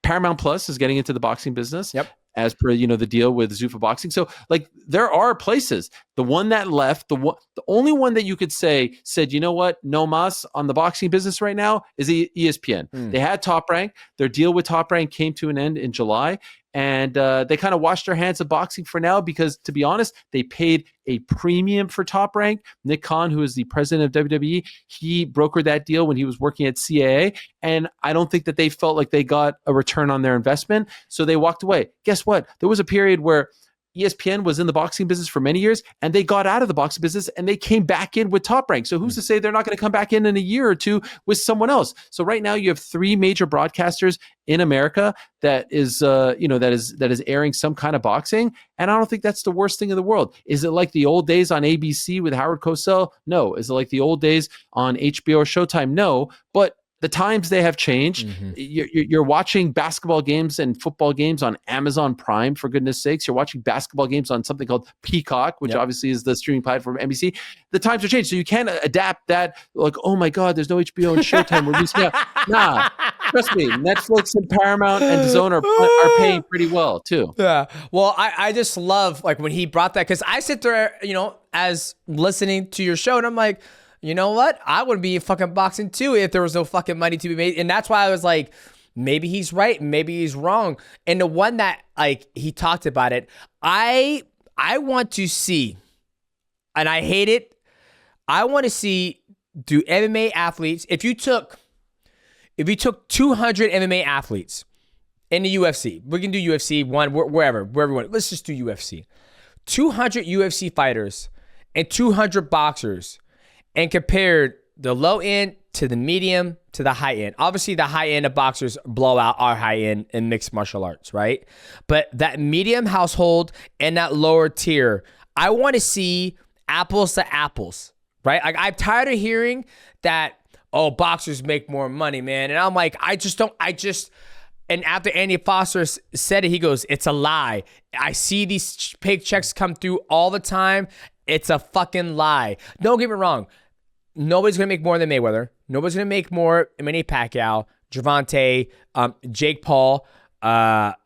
Paramount Plus is getting into the boxing business. Yep. As per, the deal with Zuffa Boxing. So like there are places. The one that left, the only one that you could say said, you know what, no mas on the boxing business right now is ESPN. They had Top Rank. Their deal with Top Rank came to an end in July. And they kind of washed their hands of boxing for now because, to be honest, they paid a premium for Top Rank. Nick Khan, who is the president of WWE, he brokered that deal when he was working at CAA. And I don't think that they felt like they got a return on their investment. So they walked away. Guess what? There was a period where ESPN was in the boxing business for many years, and they got out of the boxing business and they came back in with Top Rank. So who's to say they're not going to come back in a year or two with someone else? So right now you have 3 major broadcasters in America that is that is airing some kind of boxing, and I don't think that's the worst thing in the world. Is it like the old days on ABC with Howard Cosell? No. Is it like the old days on HBO or Showtime? No. But the times they have changed. You're watching basketball games and football games on Amazon Prime, for goodness sakes. You're watching basketball games on something called Peacock, which obviously is the streaming platform NBC. The times are changed. So you can't adapt that like, oh my God, there's no HBO and Showtime. We're losing out. Nah, trust me, Netflix and Paramount and DAZN are paying pretty well too. Yeah. Well, I just love like when he brought that, because I sit there, as listening to your show, and I'm like, you know what? I would be fucking boxing too if there was no fucking money to be made. And that's why I was like, maybe he's right, maybe he's wrong. And the one that like he talked about it, I want to see, and I hate it, I want to see, do MMA athletes, if you took 200 MMA athletes in the UFC, we can do UFC one, wherever we want. Let's just do UFC. 200 UFC fighters and 200 boxers, and compared the low end to the medium to the high end. Obviously, the high end of boxers blow out our high end in mixed martial arts, right? But that medium household and that lower tier, I want to see apples to apples, right? Like, I'm tired of hearing that, oh, boxers make more money, man. And I'm like, and after Andy Foster said it, he goes, it's a lie. I see these paychecks come through all the time. It's a fucking lie. Don't get me wrong. Nobody's going to make more than Mayweather. Nobody's going to make more than Manny Pacquiao, Gervonta, Jake Paul, like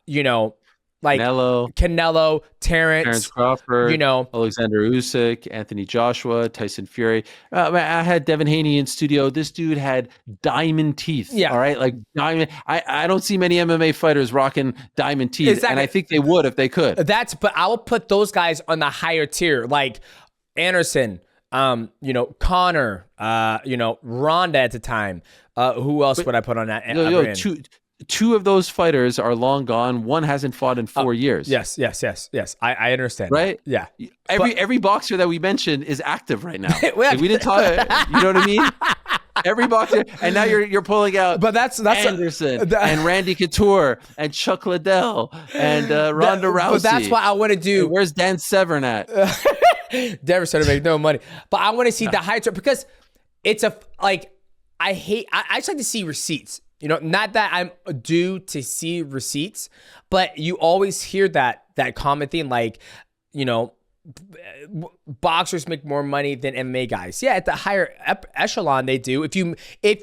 Canelo, Terrence Crawford, Alexander Usyk, Anthony Joshua, Tyson Fury. I had Devin Haney in studio. This dude had diamond teeth. Yeah. All right. Like diamond. I don't see many MMA fighters rocking diamond teeth. Exactly. And I think they would if they could. But I will put those guys on the higher tier, like Anderson, Connor, Ronda at the time. Who else would I put on that? Two of those fighters are long gone. One hasn't fought in 4 years. Yes. I understand. Right? Yeah. Every boxer that we mentioned is active right now. Like, we didn't talk. You know what I mean? Every boxer, and now you're pulling out. But that's Anderson and Randy Couture and Chuck Liddell and Ronda Rousey. But that's what I want to do. And where's Dan Severn at? Denver started to make no money, but I want to see the high tier, because it's I just like to see receipts. Not that I'm due to see receipts, but you always hear that common theme, like, boxers make more money than MMA guys. Yeah, at the higher echelon they do. If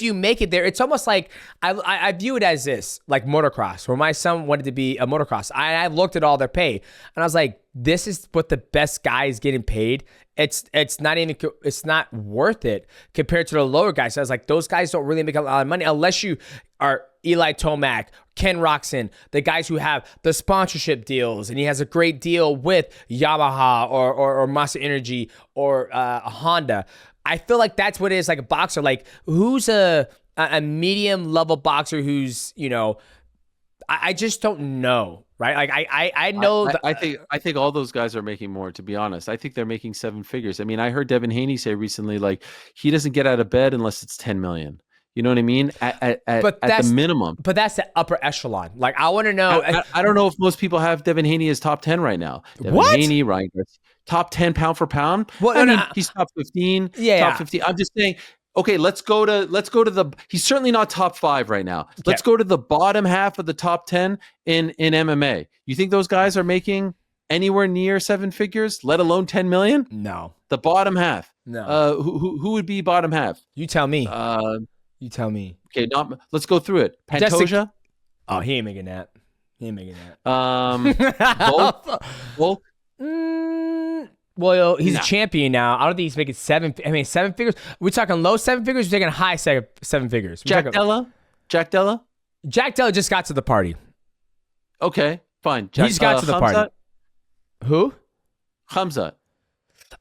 you make it there, it's almost like I view it as this, like motocross, where my son wanted to be a motocross. I looked at all their pay, and I was like, this is what the best guy is getting paid. It's not worth it compared to the lower guys. So I was like, those guys don't really make a lot of money unless you are Eli Tomac, Ken Roxon, the guys who have the sponsorship deals, and he has a great deal with Yamaha or Monster Energy or Honda. I feel like that's what it is, like a boxer. Like, who's a medium level boxer who's, I just don't know. Right, like I know. I think all those guys are making more. To be honest, I think they're making 7 figures. I mean, I heard Devin Haney say recently, like, he doesn't get out of bed unless it's 10 million. You know what I mean? At the minimum. But that's the upper echelon. Like, I want to know. I don't know if most people have Devin Haney as top 10 right now. Devin Haney, Ryan Garcia, top 10 pound for pound. Well, he's top 15. Yeah, top 15. I'm just saying. Okay, let's go to the. He's certainly not top 5 right now. Okay. Let's go to the bottom half of the top 10 in MMA. You think those guys are making anywhere near 7 figures, let alone 10 million? No. The bottom half. No. Who would be bottom half? You tell me. You tell me. Okay, let's go through it. Pantoja? Oh, he ain't making that. Volk? Well, he's a champion now. I don't think he's making 7 figures. We're talking low 7 figures. We're talking high 7 figures. Jack Della? Jack Della just got to the party. Okay, fine. He just got to the party. Who? Khamzat.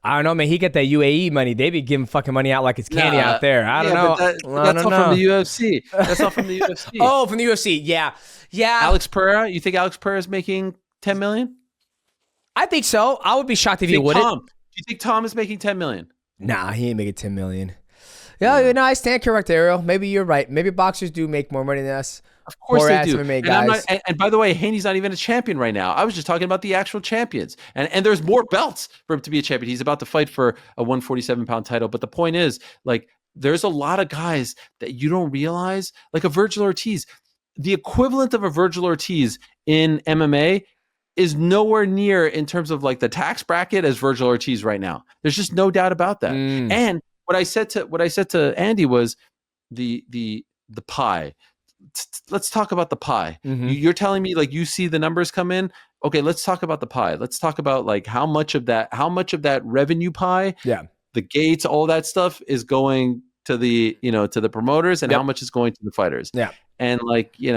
I don't know, man. He got that UAE money. They be giving fucking money out like it's candy out there. I don't know. That's all from the UFC. That's all from the UFC. Oh, from the UFC. Yeah. Alex Pereira. You think Alex Pereira is making 10 million? I think so. I would be shocked if he Do wouldn't. you think Tom is making 10 million? Nah, he ain't making 10 million. Yeah, I stand correct, Ariel. Maybe you're right. Maybe boxers do make more money than us. Of course they do. MMA And, guys. and by the way, Haney's not even a champion right now. I was just talking about the actual champions. And there's more belts for him to be a champion. He's about to fight for a 147-pound title. But the point is, like, there's a lot of guys that you don't realize, like a Virgil Ortiz. The equivalent of a Virgil Ortiz in MMA is nowhere near in terms of like the tax bracket as Virgil Ortiz right now. There's just no doubt about that. And what I said to Andy was the pie. Let's talk about the pie. You're telling me like you see the numbers come in. Okay, let's talk about the pie. Let's talk about like how much of that revenue pie, the gates, all that stuff is going to the, to the promoters, and how much is going to the fighters. And like, he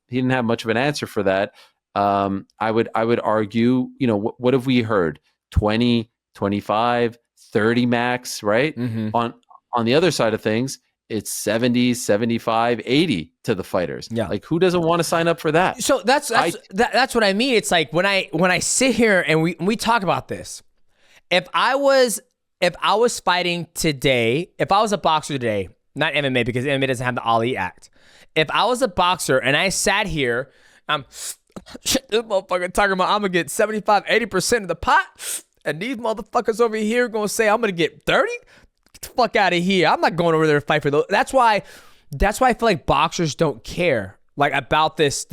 didn't have much of an answer for that. I would argue, what have we heard? 20, 25, 30 max, right? On the other side of things, it's 70, 75, 80 to the fighters. Like, who doesn't want to sign up for that? So that's what I mean. It's like when I sit here and we talk about this, if I was fighting today, if I was a boxer today, not MMA because MMA doesn't have the Ali Act. If I was a boxer and I sat here, this motherfucker talking about I'm gonna get 75, 80% of the pot, and these motherfuckers over here gonna say I'm gonna get 30. Get the fuck out of here. I'm not going over there to fight for those. That's why I feel like boxers don't care like about this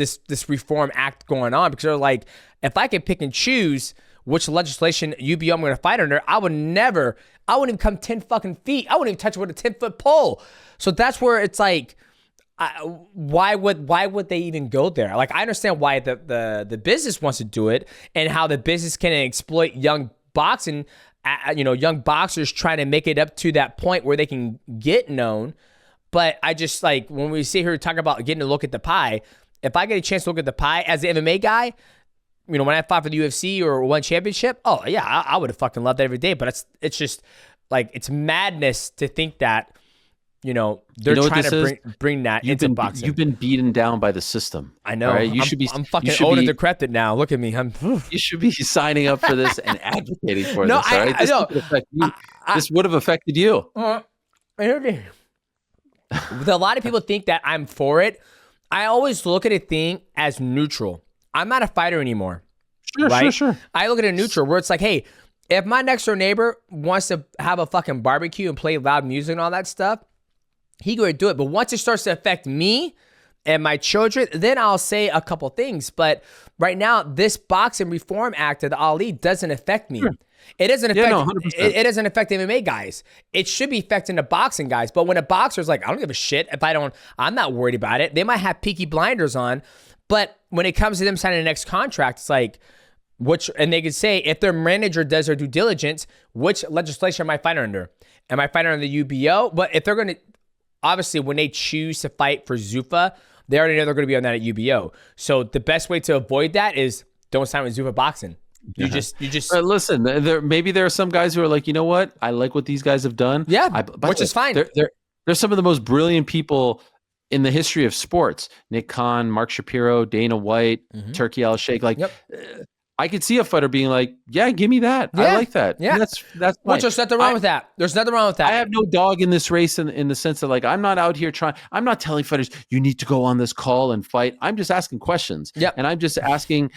Reform Act going on, because they're like, if I can pick and choose which legislation UBO I'm going to fight under, I wouldn't even come 10 fucking feet. I wouldn't even touch it with a 10-foot pole. So that's where it's like, why would they even go there? Like, I understand why the business wants to do it and how the business can exploit young boxing, young boxers trying to make it up to that point where they can get known. But I just like, when we sit here talking about getting a look at the pie, if I get a chance to look at the pie as an MMA guy, when I fought for the UFC or won championship, oh yeah, I would have fucking loved that every day. But it's just like, it's madness to think that, they're trying to bring that into boxing. You've been beaten down by the system. I know. Right? I'm fucking old and decrepit now. Look at me. You should be signing up for this and advocating for no, this. All right? This would have affected you. A lot of people think that I'm for it. I always look at a thing as neutral. I'm not a fighter anymore. Sure. I look at it neutral where it's like, hey, if my next door neighbor wants to have a fucking barbecue and play loud music and all that stuff, he go and do it. But once it starts to affect me and my children, then I'll say a couple things. But right now, this Boxing Reform Act of the Ali doesn't affect me. Sure. It doesn't affect it doesn't affect MMA guys. It should be affecting the boxing guys. But when a boxer's like, I don't give a shit if I'm not worried about it. They might have Peaky Blinders on, but when it comes to them signing the next contract, it's like, and they can say, if their manager does their due diligence, which legislation am I fighting under? Am I fighting under the UBO? But if they're going to, obviously, when they choose to fight for Zuffa, they already know they're going to be on that at UBO. So the best way to avoid that is don't sign with Zuffa Boxing. You just listen. Maybe there are some guys who are like, you know what? I like what these guys have done. Yeah, which is fine. They're some of the most brilliant people in the history of sports. Nick Khan, Mark Shapiro, Dana White, Turkey Al Sheikh. Like, I could see a fighter being like, yeah, give me that. Yeah. I like that. Yeah. And that's fine. Well, there's nothing wrong with that. There's nothing wrong with that. I have no dog in this race in the sense that, like, I'm not out here I'm not telling fighters, you need to go on this call and fight. I'm just asking questions. Yep. And I'm just asking,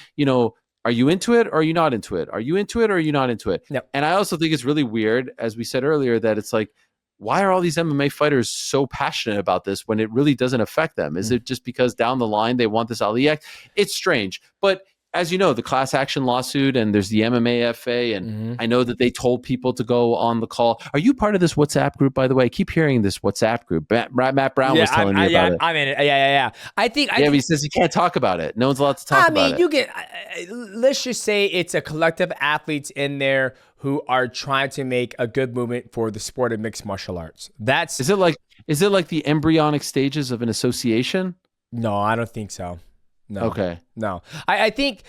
are you into it or are you not into it? Are you into it or are you not into it? Yep. And I also think it's really weird, as we said earlier, that it's like, why are all these MMA fighters so passionate about this when it really doesn't affect them? Is it just because down the line they want this Ali Act? It's strange. But as you know, the class action lawsuit and there's the MMAFA, and I know that they told people to go on the call. Are you part of this WhatsApp group, by the way? I keep hearing this WhatsApp group. Matt Brown was telling me about it. I'm in it. Yeah. I think but he says you can't talk about it. No one's allowed to talk about it. Let's just say it's a collective athletes in there who are trying to make a good movement for the sport of mixed martial arts. Is it like the embryonic stages of an association? No, I don't think so. No. Okay. No. I think,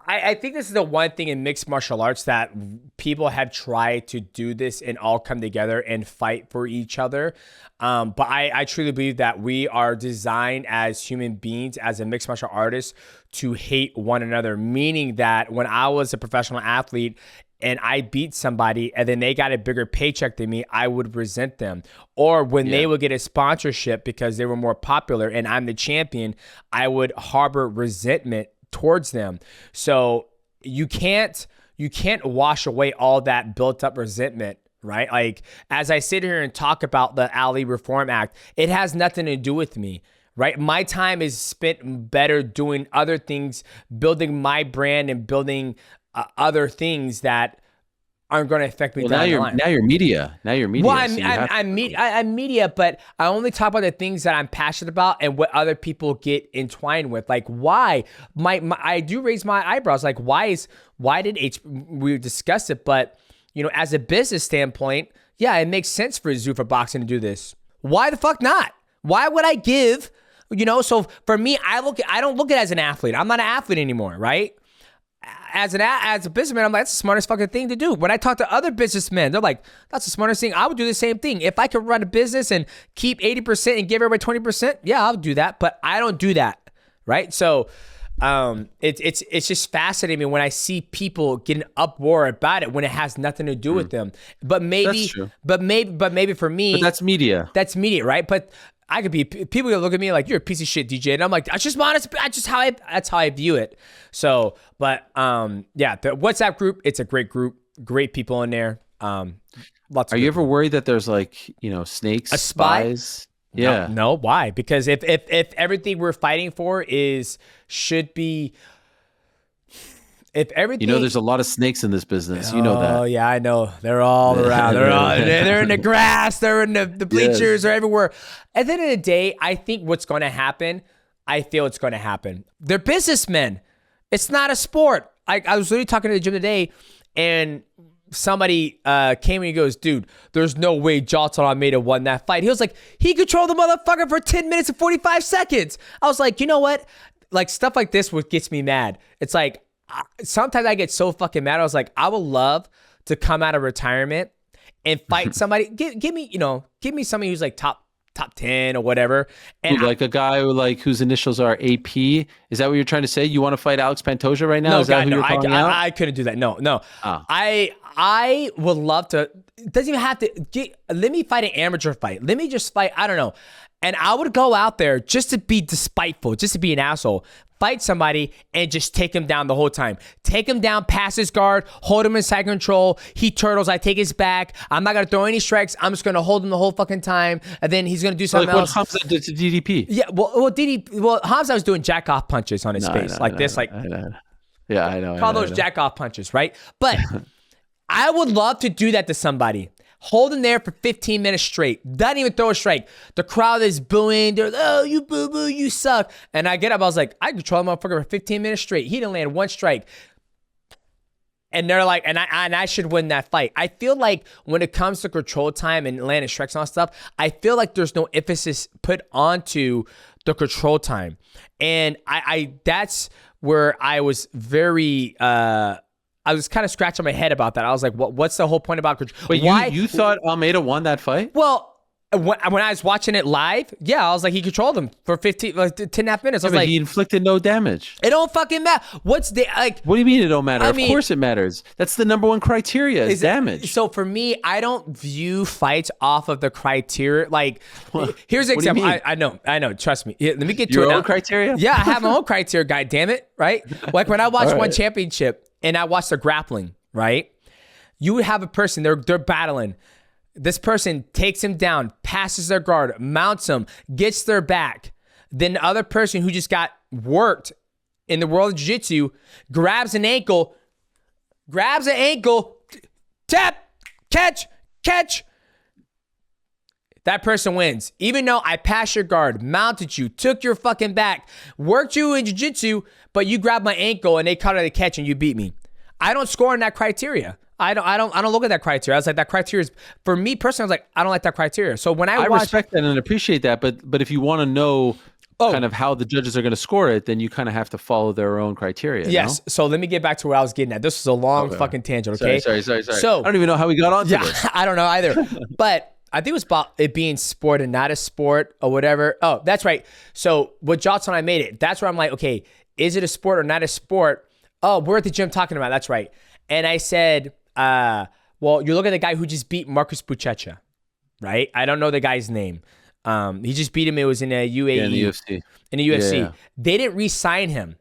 I think this is the one thing in mixed martial arts that people have tried to do this and all come together and fight for each other. But I truly believe that we are designed as human beings, as a mixed martial artist, to hate one another. Meaning that when I was a professional athlete and I beat somebody and then they got a bigger paycheck than me, I would resent them. Or when they would get a sponsorship because they were more popular and I'm the champion, I would harbor resentment towards them. So you can't wash away all that built up resentment, right? Like, as I sit here and talk about the Ali Reform Act, it has nothing to do with me, right? My time is spent better doing other things, building my brand and building other things that aren't going to affect me down the line. Now you're media. Well, I'm media, but I only talk about the things that I'm passionate about and what other people get entwined with. Like, why? I do raise my eyebrows. Like, why did we discussed it, but as a business standpoint, yeah, it makes sense for Zuffa Boxing to do this. Why the fuck not? Why would I give? So for me, I don't look at it as an athlete. I'm not an athlete anymore, right? As a businessman, I'm like, that's the smartest fucking thing to do. When I talk to other businessmen, they're like, that's the smartest thing. I would do the same thing. If I could run a business and keep 80% and give everybody 20%, yeah, I'll do that. But I don't do that, right? So it's just fascinating me when I see people getting uproar about it when it has nothing to do with them. But maybe, that's true. but maybe for me, but that's media. That's media, right? But I could be, people gonna look at me like, you're a piece of shit, DJ, and I'm like, that's just honest. That's how I view it. So, but yeah, the WhatsApp group, it's a great group, great people in there. Lots. Are you ever worried that there's snakes, spies? Yeah. No. Why? Because if everything we're fighting for should be. If everything, there's a lot of snakes in this business. You know that. Oh yeah, I know. They're all around. They're in the grass. They're in the bleachers. Yes. They're everywhere. At the end of the day, I think what's going to happen. I feel it's going to happen. They're businessmen. It's not a sport. I was literally talking to the gym today, and somebody came and he goes, "Dude, there's no way Johnson Almeida won that fight." He was like, he controlled the motherfucker for 10 minutes and 45 seconds. I was like, you know what? Like, stuff like this, what gets me mad. It's like, sometimes I get so fucking mad. I was like, I would love to come out of retirement and fight somebody. Give me somebody who's like top 10 or whatever. And like a guy whose initials are AP. Is that what you're trying to say? You want to fight Alex Pantoja right now? No, is that who you're calling out? I couldn't do that. No. Oh. I would love to. It doesn't even have to. Let me fight an amateur fight. Let me just fight. I don't know. And I would go out there just to be despiteful, just to be an asshole. Fight somebody and just take him down the whole time. Take him down, pass his guard, hold him in side control. He turtles, I take his back. I'm not going to throw any strikes. I'm just going to hold him the whole fucking time. And then he's going to do something else. Like what Hamza did to DDP. Yeah, Hamza was doing jack-off punches on his face. Yeah, I know. Call those jack-off punches, right? But I would love to do that to somebody. Hold him there for 15 minutes straight. Doesn't even throw a strike. The crowd is booing. They're like, oh, you boo-boo, you suck. And I get up. I was like, I control the motherfucker for 15 minutes straight. He didn't land one strike. And they're like, and I should win that fight. I feel like when it comes to control time and landing strikes and all that stuff, I feel like there's no emphasis put onto the control time. And I that's where I was very... I was kind of scratching my head about that. I was like, what's the whole point about control? But why you thought Almeida won that fight? Well, when I was watching it live, yeah, I was like, he controlled him for 10 and a half minutes. I was like, he inflicted no damage. It don't fucking matter. What do you mean it don't matter? Of course it matters. That's the number one criteria is damage. So for me, I don't view fights off of the criteria. Like, here's an example. I know. Trust me. Let me get to your own criteria. Yeah, I have my own criteria. God damn it, right? Like when I watched one championship and I watched the grappling, right? You would have a person, they're battling. This person takes him down, passes their guard, mounts him, gets their back. Then the other person who just got worked in the world of jiu-jitsu grabs an ankle, tap, catch. That person wins. Even though I passed your guard, mounted you, took your fucking back, worked you in jiu-jitsu, but you grabbed my ankle and they caught it a catch and you beat me. I don't score in that criteria. I don't look at that criteria. I was like, that criteria is, for me personally, I was like, I don't like that criteria. So when I respect that and appreciate that, but if you want to know kind of how the judges are going to score it, then you kind of have to follow their own criteria. Yes. No? So let me get back to where I was getting at. This was a long fucking tangent. Okay. Sorry. So I don't even know how we got onto this. I don't know either. But I think it was about it being sport and not a sport or whatever. Oh, that's right. So with Johnson, I made it. That's where I'm like, okay, is it a sport or not a sport? Oh, we're at the gym talking about it. That's right. And I said, well, you're looking at the guy who just beat Marcus Buchecha, right? I don't know the guy's name. He just beat him. It was in a UAE. In the UFC. In the UFC. Yeah. They didn't re-sign him.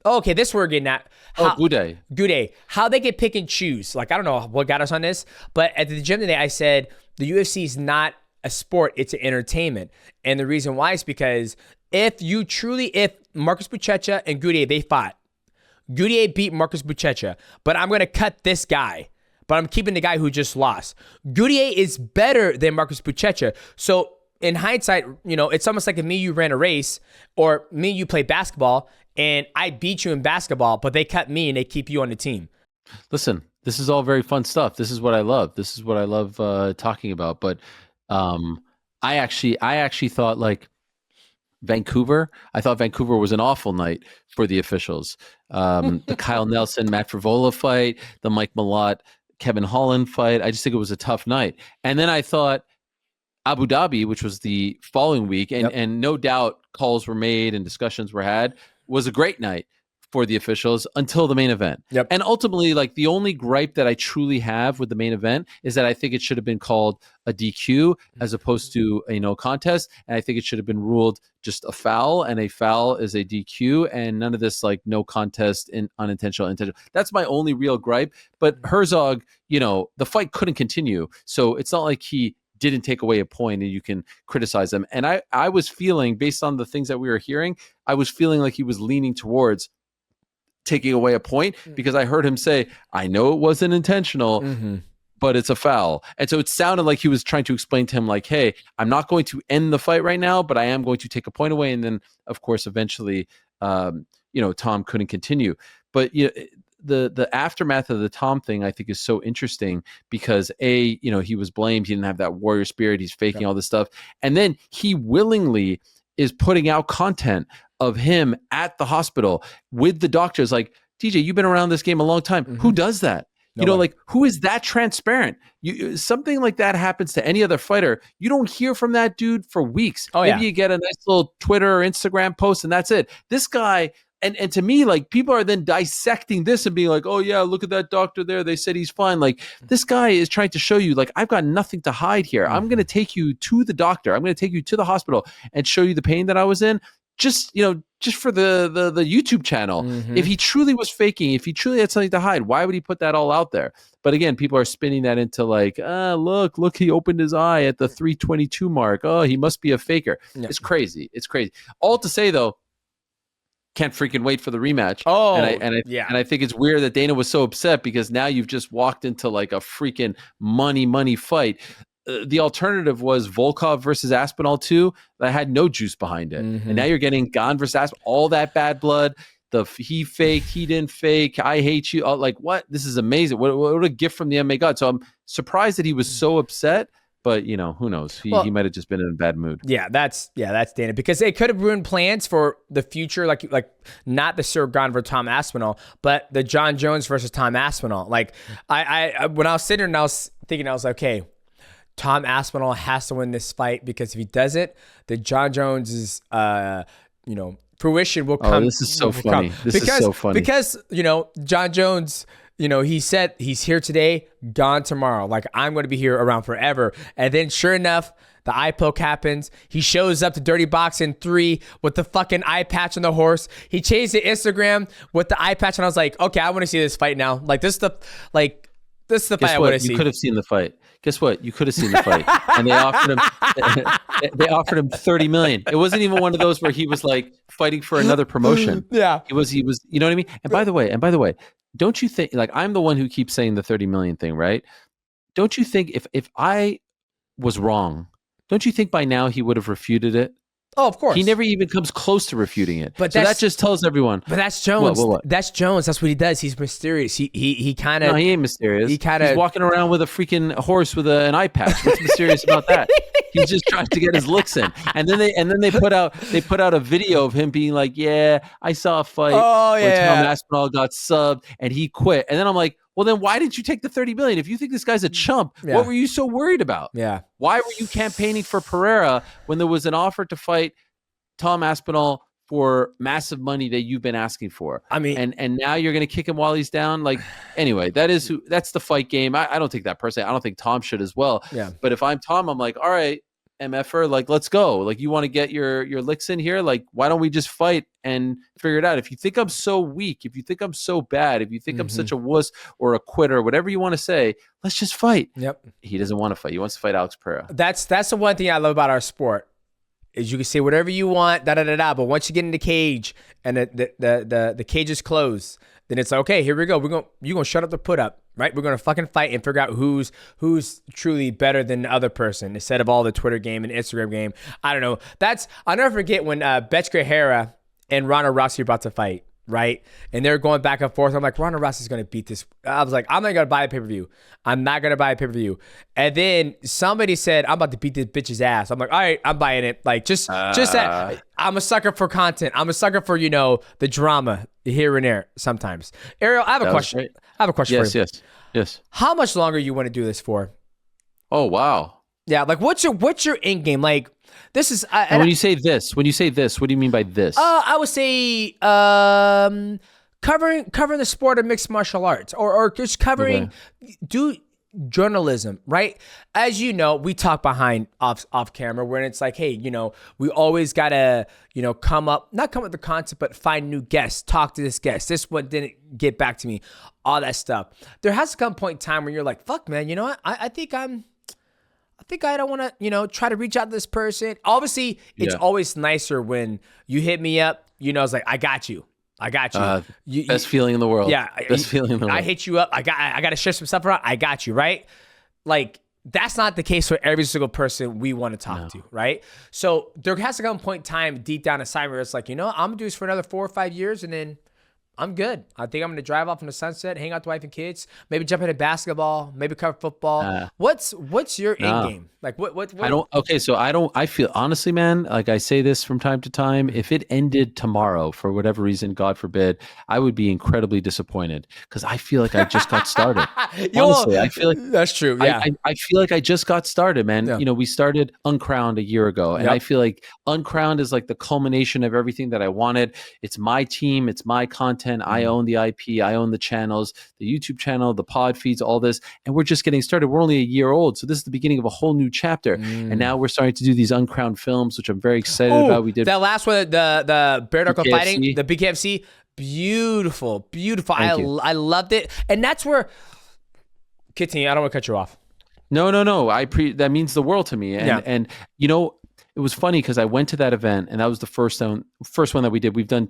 Oh, okay, this we're getting at. Goudet. How they get pick and choose. Like, I don't know what got us on this, but at the gym today, I said the UFC is not a sport, it's an entertainment. And the reason why is because if Marcus Buchecha and Goudet, they fought. Goudet beat Marcus Buchecha, but I'm going to cut this guy. But I'm keeping the guy who just lost. Goudet is better than Marcus Buchecha. So in hindsight, it's almost like if me, you ran a race, or me, you play basketball, and I beat you in basketball, but they cut me and they keep you on the team. Listen, this is all very fun stuff. This is what I love. This is what I love talking about. But I actually thought like Vancouver. I thought Vancouver was an awful night for the officials. The Kyle Nelson, Matt Frivola fight, the Mike Malott, Kevin Holland fight. I just think it was a tough night. And then I thought Abu Dhabi, which was the following week, and no doubt calls were made and discussions were had, was a great night for the officials until the main event. Yep. And ultimately, like the only gripe that I truly have with the main event is that I think it should have been called a DQ as opposed to a no contest. And I think it should have been ruled just a foul, and a foul is a DQ, and none of this like no contest in unintentional intentional. That's my only real gripe. But Herzog, the fight couldn't continue. So it's not like he didn't take away a point and you can criticize him. And I was feeling, based on the things that we were hearing, I was feeling like he was leaning towards taking away a point, because I heard him say, I know it wasn't intentional, but it's a foul. And so it sounded like he was trying to explain to him like, hey, I'm not going to end the fight right now, but I am going to take a point away. And then of course, eventually, Tom couldn't continue. But the aftermath of the Tom thing, I think, is so interesting because he was blamed. He didn't have that warrior spirit. He's faking all this stuff. And then he willingly is putting out content of him at the hospital with the doctors. Like, DJ, you've been around this game a long time. Who does that? Like, who is that transparent? Something like that happens to any other fighter. You don't hear from that dude for weeks. Maybe you get a nice little Twitter or Instagram post and that's it. This guy, and to me, like, people are then dissecting this and being like, oh yeah, look at that doctor there. They said he's fine. Like, this guy is trying to show you, like, I've got nothing to hide here. I'm going to take you to the doctor. I'm going to take you to the hospital and show you the pain that I was in. Just for the YouTube channel. If he truly was faking, if he truly had something to hide, why would he put that all out there? But again, people are spinning that into like, look, he opened his eye at the 322 mark. Oh, he must be a faker. Yeah. It's crazy. All to say though, can't freaking wait for the rematch. Oh, and I think it's weird that Dana was so upset because now you've just walked into like a freaking money fight. The alternative was Volkov versus Aspinall 2 that had no juice behind it. And now you're getting Gane versus Aspinall, all that bad blood. He faked, he didn't fake, I hate you. Like, what? This is amazing. What a gift from the MMA god. So I'm surprised that he was so upset, but who knows? He might have just been in a bad mood. Yeah, that's Dana, because it could have ruined plans for the future, like not the Sir Gane versus Tom Aspinall, but the John Jones versus Tom Aspinall. Like, I when I was sitting there and I was thinking, I was like, okay, Tom Aspinall has to win this fight, because if he doesn't, the John Jones's fruition will come. Oh, this is so funny. This is so funny. Because, John Jones, he said he's here today, gone tomorrow. Like, I'm going to be here around forever. And then sure enough, the eye poke happens. He shows up to Dirty Boxing 3 with the fucking eye patch on the horse. He changed the Instagram with the eye patch, and I was like, okay, I want to see this fight now. Like, this is the fight I want to see. You could have seen the fight. Guess what? You could have seen the fight, and they offered him. They offered him $30 million. It wasn't even one of those where he was like fighting for another promotion. Yeah, he was. You know what I mean? And by the way, don't you think, like, I'm the one who keeps saying the $30 million thing, right? Don't you think if I was wrong, don't you think by now he would have refuted it? Oh, of course. He never even comes close to refuting it. But so that just tells everyone. But that's Jones. What? That's Jones. That's what he does. He's mysterious. He kind of. No, he ain't mysterious. He's walking around with a freaking horse with an eye patch. What's mysterious about that? He's just trying to get his licks in. And then they put out a video of him being like, "Yeah, I saw a fight where Tom Aspinall got subbed and he quit." And then I'm like, well, then why did you take the $30 million? If you think this guy's a chump, what were you so worried about? Yeah. Why were you campaigning for Pereira when there was an offer to fight Tom Aspinall for massive money that you've been asking for? I mean, and now you're going to kick him while he's down. Like, anyway, that's the fight game. I don't think that personally. I don't think Tom should as well. Yeah. But if I'm Tom, I'm like, all right, MFer, like, let's go. Like, you want to get your licks in here? Like, why don't we just fight and figure it out? If you think I'm so weak, if you think I'm so bad, if you think I'm such a wuss or a quitter, whatever you want to say, let's just fight. Yep. He doesn't want to fight. He wants to fight Alex Pereira. That's the one thing I love about our sport. Is you can say whatever you want, but once you get in the cage and the cage is closed, then it's like, okay, here we go. You're gonna shut up the put up, right? We're gonna fucking fight and figure out who's truly better than the other person instead of all the Twitter game and Instagram game. I don't know. I'll never forget when Betchka Hera and Ronda Rousey were about to fight, right? And they're going back and forth. I'm like, Ronda Rousey's gonna beat this. I was like, I'm not gonna buy a pay-per-view. I'm not gonna buy a pay-per-view. And then somebody said, I'm about to beat this bitch's ass. I'm like, all right, I'm buying it. Like, just that. I'm a sucker for content. I'm a sucker for, the drama here and there sometimes. Ariel, I have a question. I have a question for you. Yes. How much longer you want to do this for? Oh, wow. Yeah, like what's your end game? Like, this is and when you say this, what do you mean by this? I would say covering the sport of mixed martial arts, or just covering journalism, right? As you know, we talk behind off camera where it's like, hey, we always gotta not come up with the concept, but find new guests, talk to this guest, this one didn't get back to me, all that stuff. There has to come a point in time where you're like, fuck, man, you know what? I think I don't want to, try to reach out to this person. Obviously, it's always nicer when you hit me up, it's like, I got you. Best feeling in the world. Yeah. Best feeling in the world. I hit you up. I got to share some stuff around. I got you, right? Like, that's not the case for every single person we want to talk to, right? So there has to come a point in time deep down inside where it's like, I'm going to do this for another 4 or 5 years and then I'm good. I think I'm going to drive off in the sunset, hang out with the wife and kids, maybe jump into basketball, maybe cover football. What's your end game? Like what? I feel honestly, man, like I say this from time to time, if it ended tomorrow for whatever reason, God forbid, I would be incredibly disappointed because I feel like I just got started. Honestly, I feel like that's true. Yeah. I feel like I just got started, man. Yeah. We started Uncrowned a year ago and I feel like Uncrowned is like the culmination of everything that I wanted. It's my team. It's my content. I own the IP. I own the channels, the YouTube channel, the pod feeds, all this. And we're just getting started. We're only a year old. So this is the beginning of a whole new chapter. And now we're starting to do these Uncrowned films, which I'm very excited about. We did that last one, the bare knuckle fighting, the BKFC. Beautiful. I loved it. And that's where, continue. I don't want to cut you off. No. That means the world to me. And it was funny because I went to that event and that was the first one that we did. We've done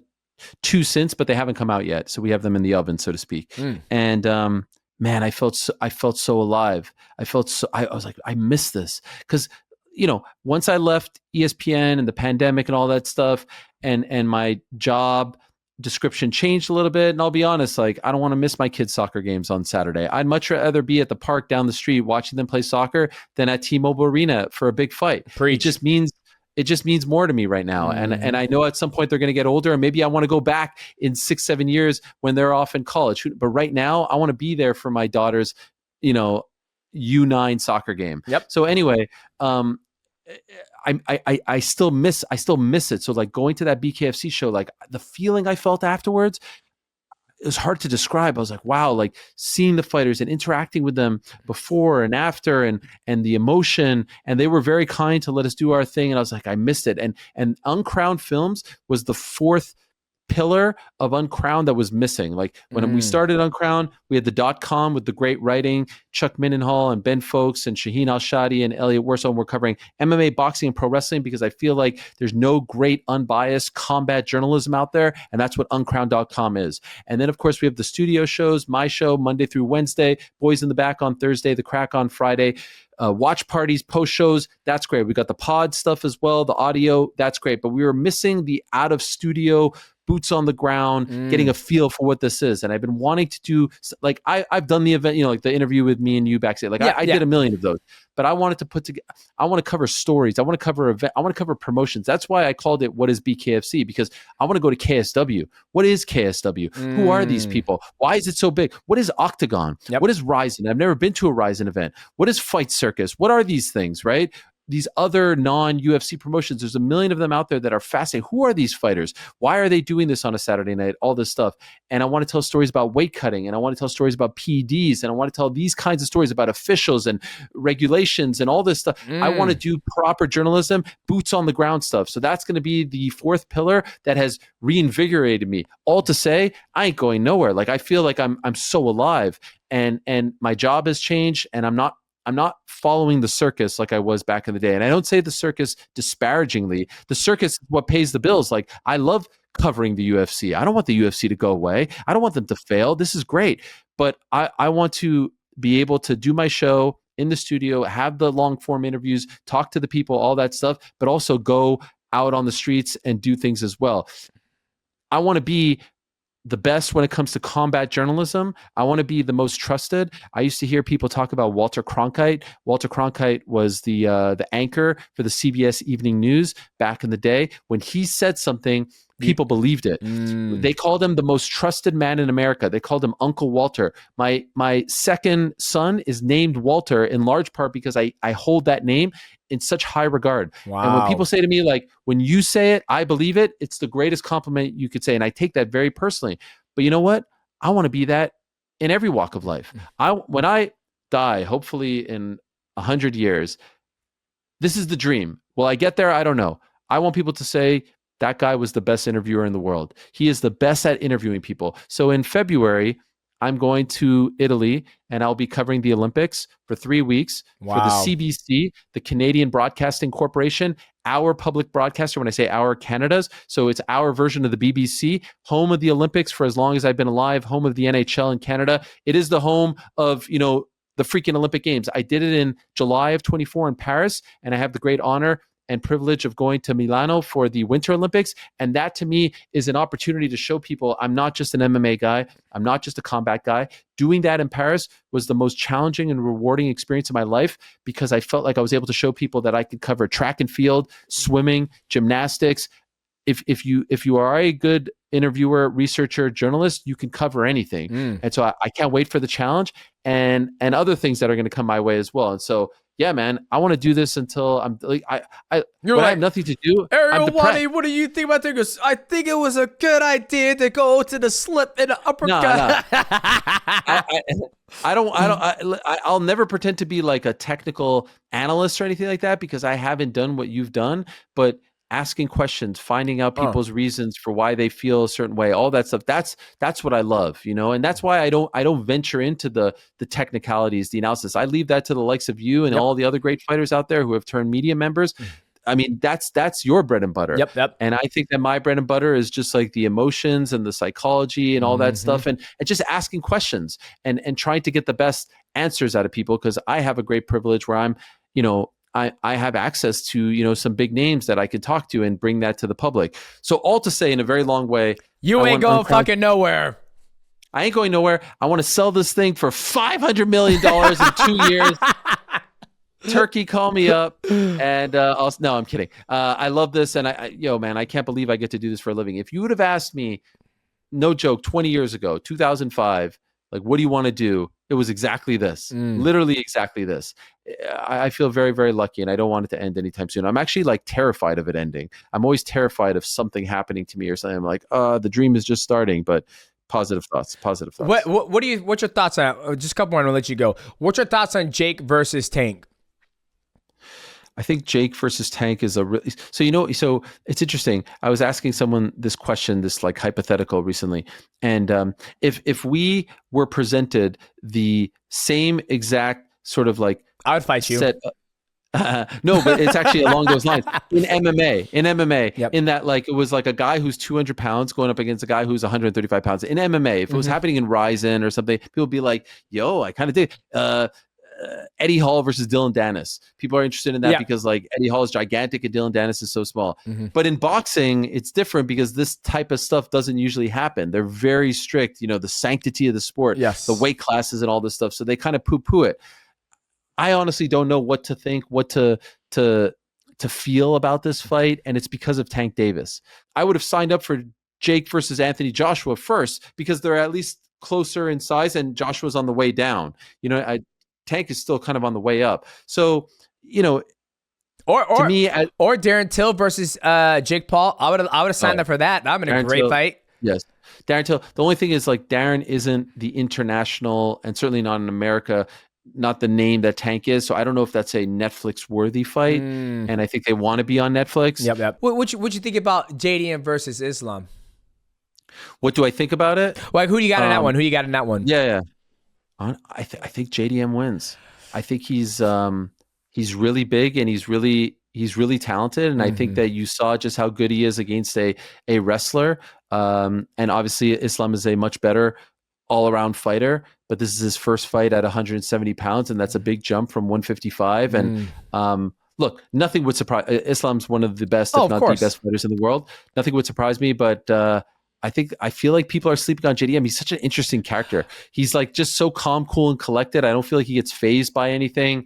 2 since, but they haven't come out yet. So we have them in the oven, so to speak. And man, I felt so alive. I was like, I miss this because once I left ESPN and the pandemic and all that stuff, and my job description changed a little bit. And I'll be honest, like I don't want to miss my kids' soccer games on Saturday. I'd much rather be at the park down the street watching them play soccer than at T-Mobile Arena for a big fight. It just means more to me right now. And I know at some point they're going to get older and maybe I want to go back in 6-7 years when they're off in college. But right now I want to be there for my daughter's, U9 soccer game. Yep. So anyway, I still miss it. So like going to that BKFC show, like the feeling I felt afterwards, it was hard to describe. I was like, wow, like seeing the fighters and interacting with them before and after and the emotion. And they were very kind to let us do our thing. And I was like, I missed it. And Uncrowned Films was the fourth pillar of Uncrowned that was missing. Like when we started Uncrowned, we had the .com with the great writing, Chuck Mindenhall and Ben Folks and Shaheen Al-Shadi and Elliot Warsaw. We're covering MMA, boxing, and pro wrestling because I feel like there's no great unbiased combat journalism out there, and that's what uncrowned.com is. And then, of course, we have the studio shows, my show, Monday through Wednesday, Boys in the Back on Thursday, The Crack on Friday, watch parties, post shows. That's great. We got the pod stuff as well, the audio. That's great. But we were missing the out of studio, boots on the ground, getting a feel for what this is. And I've been wanting to do, like, I've done the event, like the interview with me and you backstage. Like, I did a million of those. But I wanted to put together, I want to cover stories. I want to cover event. I want to cover promotions. That's why I called it What is BKFC? Because I want to go to KSW. What is KSW? Who are these people? Why is it so big? What is Octagon? What is Ryzen? I've never been to a Ryzen event. What is Fight Circus? What are these things, right? These other non-UFC promotions, there's a million of them out there that are fascinating. Who are these fighters? Why are they doing this on a Saturday night? All this stuff. And I want to tell stories about weight cutting, and I want to tell stories about PEDs, and I want to tell these kinds of stories about officials and regulations and all this stuff. I want to do proper journalism, boots on the ground stuff. So that's going to be the fourth pillar that has reinvigorated me. All to say, I ain't going nowhere. Like, I feel like I'm so alive, and my job has changed, and I'm not following the circus like I was back in the day. And I don't say the circus disparagingly. The circus is what pays the bills. Like, I love covering the UFC. I don't want the UFC to go away. I don't want them to fail. This is great. But I want to be able to do my show in the studio, have the long form interviews, talk to the people, all that stuff, but also go out on the streets and do things as well. I want to be the best when it comes to combat journalism. I want to be the most trusted. I used to hear people talk about Walter Cronkite. Walter Cronkite was the anchor for the CBS Evening News back in the day. When he said something, people believed it. They called him the most trusted man in America. They called him Uncle Walter. My second son is named Walter in large part because I hold that name in such high regard. Wow. And when people say to me, like, when you say it, I believe it, it's the greatest compliment you could say. And I take that very personally. But you know what? I want to be that in every walk of life. When I die, hopefully in 100 years, this is the dream. Will I get there? I don't know. I want people to say, that guy was the best interviewer in the world. He is the best at interviewing people. So in February, I'm going to Italy, and I'll be covering the Olympics for 3 weeks for the CBC, the Canadian Broadcasting Corporation, our public broadcaster. When I say our, Canada's. So it's our version of the BBC, home of the Olympics for as long as I've been alive, home of the NHL in Canada. It is the home of, the freaking Olympic Games. I did it in July of 24 in Paris, and I have the great honor and privilege of going to Milano for the Winter Olympics. And that to me is an opportunity to show people I'm not just an MMA guy. I'm not just a combat guy. Doing that in Paris was the most challenging and rewarding experience of my life because I felt like I was able to show people that I could cover track and field, swimming, gymnastics. If you are a good interviewer, researcher, journalist, you can cover anything. And so I can't wait for the challenge and other things that are going to come my way as well. And so, yeah, man, I want to do this until I'm like, I have nothing to do. Ariel HELWANI, what do you think about this? I think it was a good idea to go to the slip and the uppercut. I'll never pretend to be like a technical analyst or anything like that because I haven't done what you've done, but asking questions, finding out people's reasons for why they feel a certain way, all that stuff. That's what I love, and that's why I don't venture into the technicalities, the analysis. I leave that to the likes of you and all the other great fighters out there who have turned media members. I mean, that's your bread and butter. Yep. And I think that my bread and butter is just like the emotions and the psychology and all that stuff and just asking questions and trying to get the best answers out of people because I have a great privilege where I'm, I have access to, some big names that I could talk to and bring that to the public. So all to say in a very long way, you ain't going fucking nowhere. I ain't going nowhere. I want to sell this thing for $500 million in 2 years. Turkey, call me up. And no, I'm kidding. I love this. And man, I can't believe I get to do this for a living. If you would have asked me, no joke, 20 years ago, 2005, like, what do you want to do? It was exactly this, literally exactly this. I feel very, very lucky and I don't want it to end anytime soon. I'm actually like terrified of it ending. I'm always terrified of something happening to me or something. I'm like, the dream is just starting, but positive thoughts. What's your thoughts on, just a couple more and I'll let you go. What's your thoughts on Jake versus Tank? I think Jake versus Tank is a really so it's interesting. I was asking someone this question, this like hypothetical recently, and if we were presented the same exact sort of like I would fight you. Set, no, but it's actually along those lines in MMA, Yep. in that like it was like a guy who's 200 pounds going up against a guy who's 135 pounds in MMA. If it was happening in Ryzen or something, people would be like, "Yo, I kind of did." Eddie Hall versus Dylan Dennis. People are interested in that because like Eddie Hall is gigantic and Dylan Dennis is so small. But in boxing, it's different because this type of stuff doesn't usually happen. They're very strict, the sanctity of the sport, the weight classes and all this stuff. So they kind of poo-poo it. I honestly don't know what to think, what to feel about this fight, and it's because of Tank Davis. I would have signed up for Jake versus Anthony Joshua first because they're at least closer in size, and Joshua's on the way down. Tank is still kind of on the way up. So, or to me, or Darren Till versus Jake Paul. I would have signed up for that. That would have been a great fight. Yes. Darren Till. The only thing is like Darren isn't the international and certainly not in America, not the name that Tank is. So I don't know if that's a Netflix worthy fight. And I think they want to be on Netflix. Yep. What you think about JDM versus Islam? What do I think about it? Like, who do you got in that one? Who you got in that one? Yeah. I think JDM wins. I think he's really big and he's really talented, and I think that you saw just how good he is against a wrestler. And obviously, Islam is a much better all-around fighter, but this is his first fight at 170 pounds, and that's a big jump from 155. And look, nothing would surprise. Islam's one of the best, if not the best fighters in the world. Nothing would surprise me, but I feel like people are sleeping on JDM. He's such an interesting character. He's like just so calm, cool, and collected. I don't feel like he gets fazed by anything.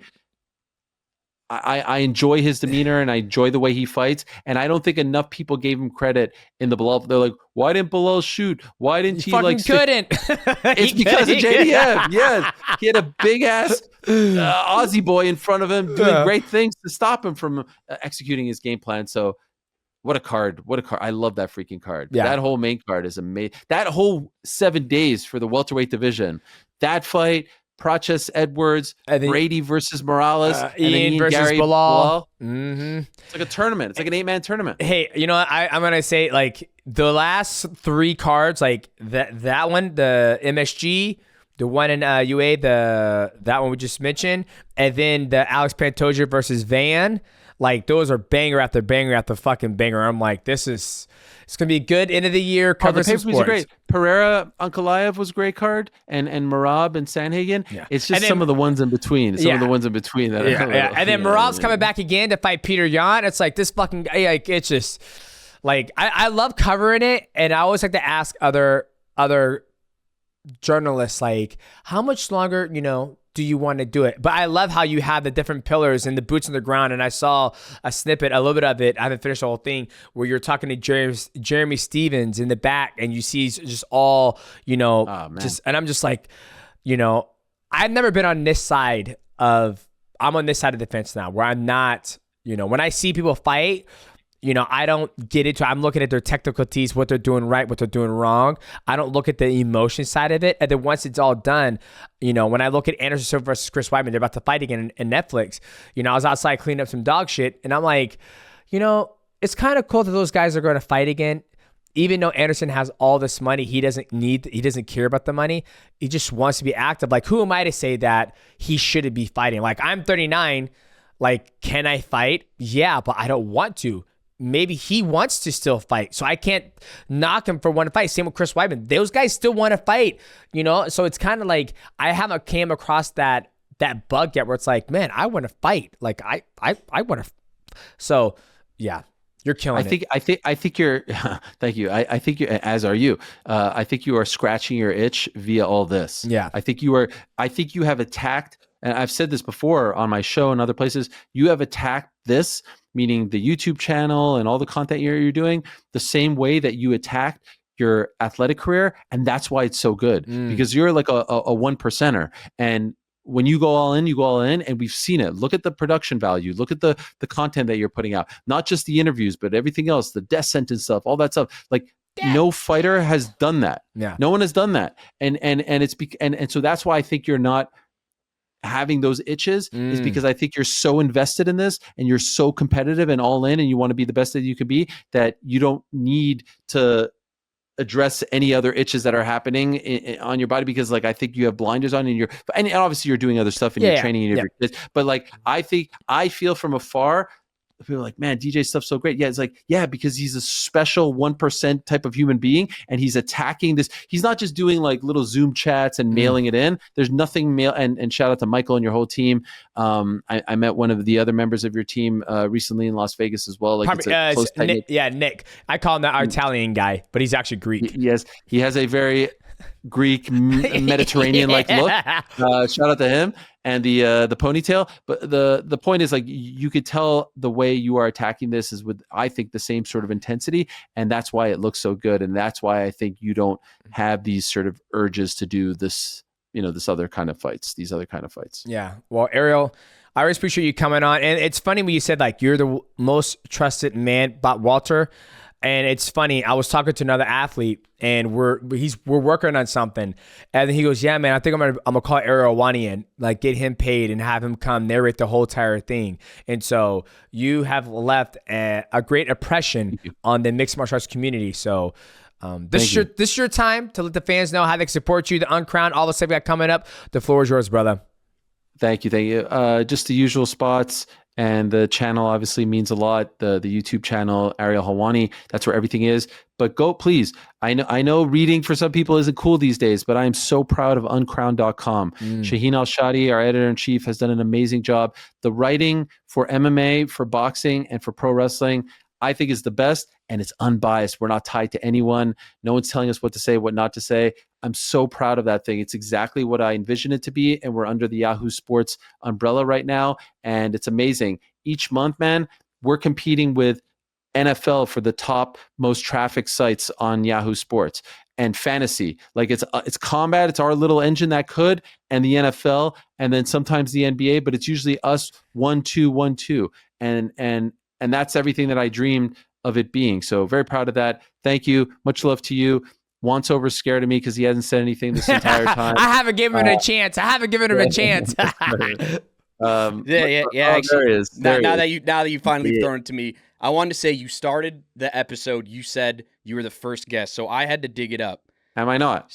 I enjoy his demeanor and I enjoy the way he fights. And I don't think enough people gave him credit in the Bilal. They're like, why didn't Bilal shoot? Why didn't he like? Couldn't. It's because of JDM. Yes, he had a big ass Aussie boy in front of him doing great things to stop him from executing his game plan. So. What a card. I love that freaking card. Yeah. That whole main card is amazing. That whole 7 days for the welterweight division. That fight, Proches Edwards, Brady versus Morales, and Ian versus Gary Bilal. It's like a tournament. It's like an 8-man tournament. Hey, you know what? I'm going to say like the last 3 cards, like that one, the MSG, the one in UA, that one we just mentioned, and then the Alex Pantoja versus Van. Like, those are banger after banger after fucking banger. I'm like, it's going to be a good end of the year. Cover the some papers are great. Pereira, Ankalaev was a great card, and Marab and Sanhagen. Yeah. It's just some of the ones in between. Some of the ones in between that are And then Marab's coming back again to fight Peter Yan. It's like this fucking guy, like, it's just like I love covering it, and I always like to ask other journalists, like, how much longer, do you want to do it? But I love how you have the different pillars and the boots on the ground. And I saw a snippet, a little bit of it. I haven't finished the whole thing, where you're talking to Jeremy Stevens in the back, and you see just all, and I'm just like, I've never been on this side I'm on this side of the fence now, where I'm not, when I see people fight, I don't get into. I'm looking at their technicalities, what they're doing right, what they're doing wrong. I don't look at the emotion side of it. And then once it's all done, when I look at Anderson Silva versus Chris Weidman, they're about to fight again in Netflix. I was outside cleaning up some dog shit, and I'm like, it's kind of cool that those guys are going to fight again. Even though Anderson has all this money, he doesn't care about the money. He just wants to be active. Like, who am I to say that he shouldn't be fighting? Like, I'm 39. Like, can I fight? Yeah, but I don't want to. Maybe he wants to still fight, so I can't knock him for one fight. Same with Chris Weidman. Those guys still want to fight, So it's kind of like I haven't came across that bug yet, where it's like, man, I want to fight. Like I want to. So yeah, you're killing it. I think you're. Thank you. I think you, as are you. I think you are scratching your itch via all this. Yeah. I think you have attacked, and I've said this before on my show and other places. You have attacked this, meaning the YouTube channel and all the content you're doing, the same way that you attacked your athletic career. And that's why it's so good, because you're like a 1%er. And when you go all in, and we've seen it. Look at the production value. Look at the content that you're putting out, not just the interviews, but everything else, the death sentence stuff, all that stuff. Like, no fighter has done that. Yeah. No one has done that. And so that's why I think you're not having those itches is because I think you're so invested in this and you're so competitive and all in and you want to be the best that you could be that you don't need to address any other itches that are happening on your body because like I think you have blinders on and obviously you're doing other stuff and you're training and your kids, but like I feel from afar people are like, man, DJ stuff's so great. Yeah, it's like, yeah, because he's a special 1% type of human being and he's attacking this. He's not just doing like little Zoom chats and mailing it in. There's nothing and shout out to Michael and your whole team. I met one of the other members of your team recently in Las Vegas as well. Like Nick. I call him our Italian guy, but he's actually Greek. Yes, he has a very Greek Mediterranean like look. Shout out to him and the ponytail. But the point is like you could tell the way you are attacking this is with I think the same sort of intensity, and that's why it looks so good, and that's why I think you don't have these sort of urges to do this, these other kind of fights. Yeah. Well, Ariel, I always appreciate you coming on, and it's funny when you said like you're the most trusted man, but Walter. And it's funny, I was talking to another athlete and we're working on something. And then he goes, yeah, man, I think I'm gonna call Ariel HELWANI in, like get him paid and have him come narrate the whole entire thing. And so you have left a great impression on the mixed martial arts community. So this is your time to let the fans know how they can support you, the Uncrowned, all the stuff we got coming up. The floor is yours, brother. Thank you. Just the usual spots. And the channel obviously means a lot. The YouTube channel, Ariel HELWANI, that's where everything is. But go, please. I know reading for some people isn't cool these days, but I am so proud of uncrowned.com. Shaheen Al-Shadi, our editor-in-chief, has done an amazing job. The writing for MMA, for boxing, and for pro wrestling, I think is the best, and it's unbiased. We're not tied to anyone. No one's telling us what to say, what not to say. I'm so proud of that thing. It's exactly what I envisioned it to be, and we're under the Yahoo Sports umbrella right now, and it's amazing. Each month, man, we're competing with NFL for the top most traffic sites on Yahoo Sports and fantasy. Like it's combat, it's our little engine that could, and the NFL, and then sometimes the NBA, but it's usually us 1-2, 1-2, and that's everything that I dreamed of it being. So very proud of that. Thank you. Much love to you. Once-Over's scared of me because he hasn't said anything this entire time. I haven't given him a chance. Actually, there it is. Now that you finally thrown it to me, I wanted to say you started the episode. You said you were the first guest, so I had to dig it up. Am I not?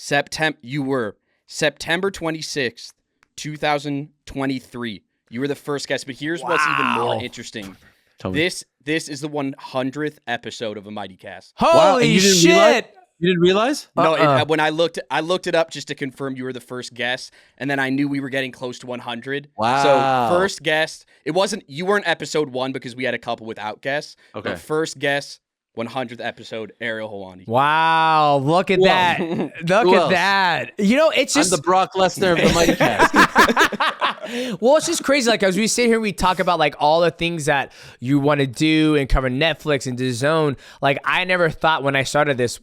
You were September 26th, 2023. You were the first guest, but here's what's even more interesting. This is the 100th episode of a Mightycast. Holy shit! You didn't realize? No, when I looked it up just to confirm you were the first guest, and then I knew we were getting close to 100. Wow. So first guest, you weren't episode 1 because we had a couple without guests. Okay. But first guest, 100th episode, Ariel HELWANI. Wow, look at that. Look at that. It's just... I'm the Brock Lesnar of the Mightycast. Well, it's just crazy. Like, as we sit here, we talk about, like, all the things that you want to do and cover Netflix and DAZN. Like, I never thought when I started this,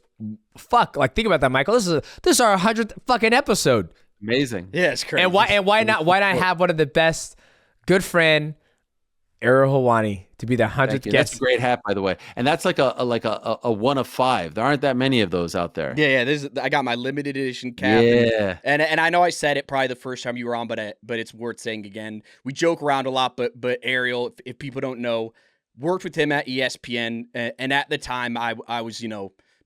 think about that, Michael. This is our 100th fucking episode. Amazing. Yeah, it's crazy. And why not have one of the best good friend, Ariel HELWANI, to be the 100th guest. That's a great hat, by the way. And that's like a 1 of 5. There aren't that many of those out there. Yeah. I got my limited edition cap. Yeah. And I know I said it probably the first time you were on, but it's worth saying again. We joke around a lot, but Ariel, if people don't know, worked with him at ESPN, and at the time I was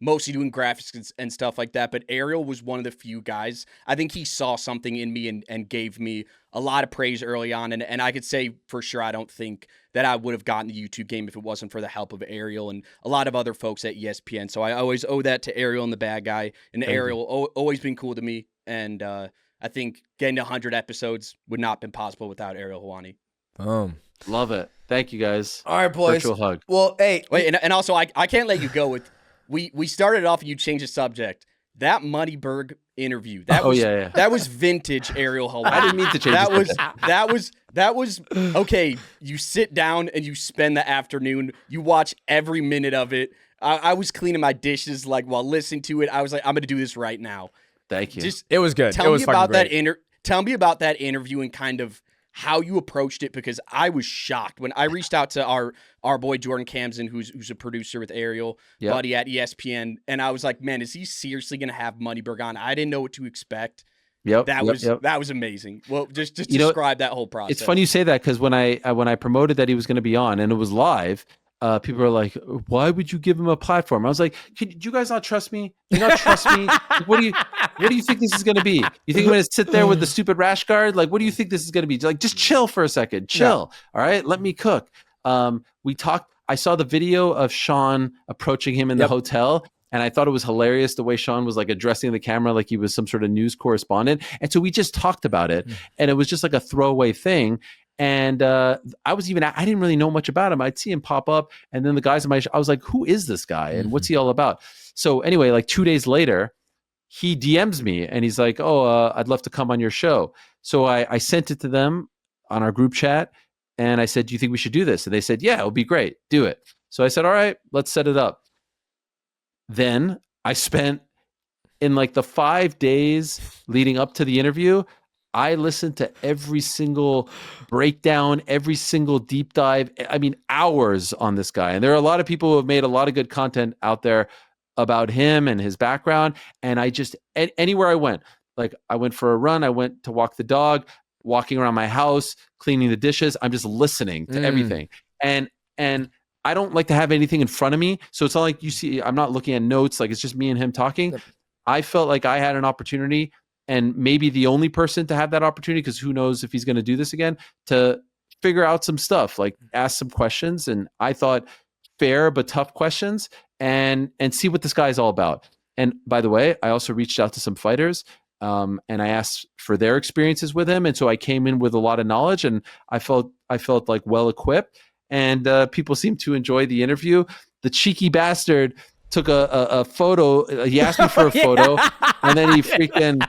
mostly doing graphics and stuff like that. But Ariel was one of the few guys. I think he saw something in me and gave me a lot of praise early on. And I could say for sure, I don't think that I would have gotten the YouTube game if it wasn't for the help of Ariel and a lot of other folks at ESPN. So I always owe that to Ariel and the bad guy. And Ariel always been cool to me. And I think getting to 100 episodes would not have been possible without Ariel HELWANI. Boom. Love it. Thank you, guys. All right, boys. Virtual hug. Well, hey. Wait, and also I can't let you go with... We started off and you changed the subject. That Moneyberg interview. That was vintage Ariel HELWANI. I didn't mean to change that was okay. You sit down and you spend the afternoon. You watch every minute of it. I was cleaning my dishes while listening to it. I was like, I'm gonna do this right now. Thank you. It was good. Tell me about that interview and kind of how you approached it, because I was shocked when I reached out to our boy Jordan Kamsen, who's a producer with Ariel, buddy at ESPN, and I was like, man, is he seriously going to have Moneyberg on? I didn't know what to expect, Yep. That was amazing. Well, just describe that whole process. It's funny you say that because when I promoted that he was going to be on and it was live, people were like, "Why would you give him a platform?" I was like, "Do you guys not trust me? Do you not trust me? What do you think this is going to I You think I'm going to sit there with the stupid rash guard? Like, what do you think this is going to be? Like, just chill for a second. Chill. All right, let me cook." We talked. I saw the video of Sean approaching him in the hotel. And I thought it was hilarious the way Sean was like addressing the camera like he was some sort of news correspondent. And so we just talked about it. And it was just like a throwaway thing. And I didn't really know much about him. I'd see him pop up. And then the guys in my I was like, who is this guy? And what's he all about? So anyway, like 2 days later, he DMs me and he's like, I'd love to come on your show. So I sent it to them on our group chat. And I said, do you think we should do this? And they said, yeah, it'll be great. Do it. So I said, all right, let's set it up. Then I spent in like the 5 days leading up to the interview, I listened to every single breakdown, every single deep dive. I mean, hours on this guy. And there are a lot of people who have made a lot of good content out there about him and his background. And I just, anywhere I went, like I went for a run, I went to walk the dog, walking around my house, cleaning the dishes. I'm just listening to everything. And I don't like to have anything in front of me. So it's not like you see, I'm not looking at notes. Like it's just me and him talking. I felt like I had an opportunity and maybe the only person to have that opportunity, because who knows if he's going to do this again, to figure out some stuff, like ask some questions. And I thought fair but tough questions and see what this guy's all about. And by the way, I also reached out to some fighters and I asked for their experiences with him. And so I came in with a lot of knowledge and I felt like well equipped. And people seem to enjoy the interview. The cheeky bastard took a photo. He asked me for a photo, and then he freaking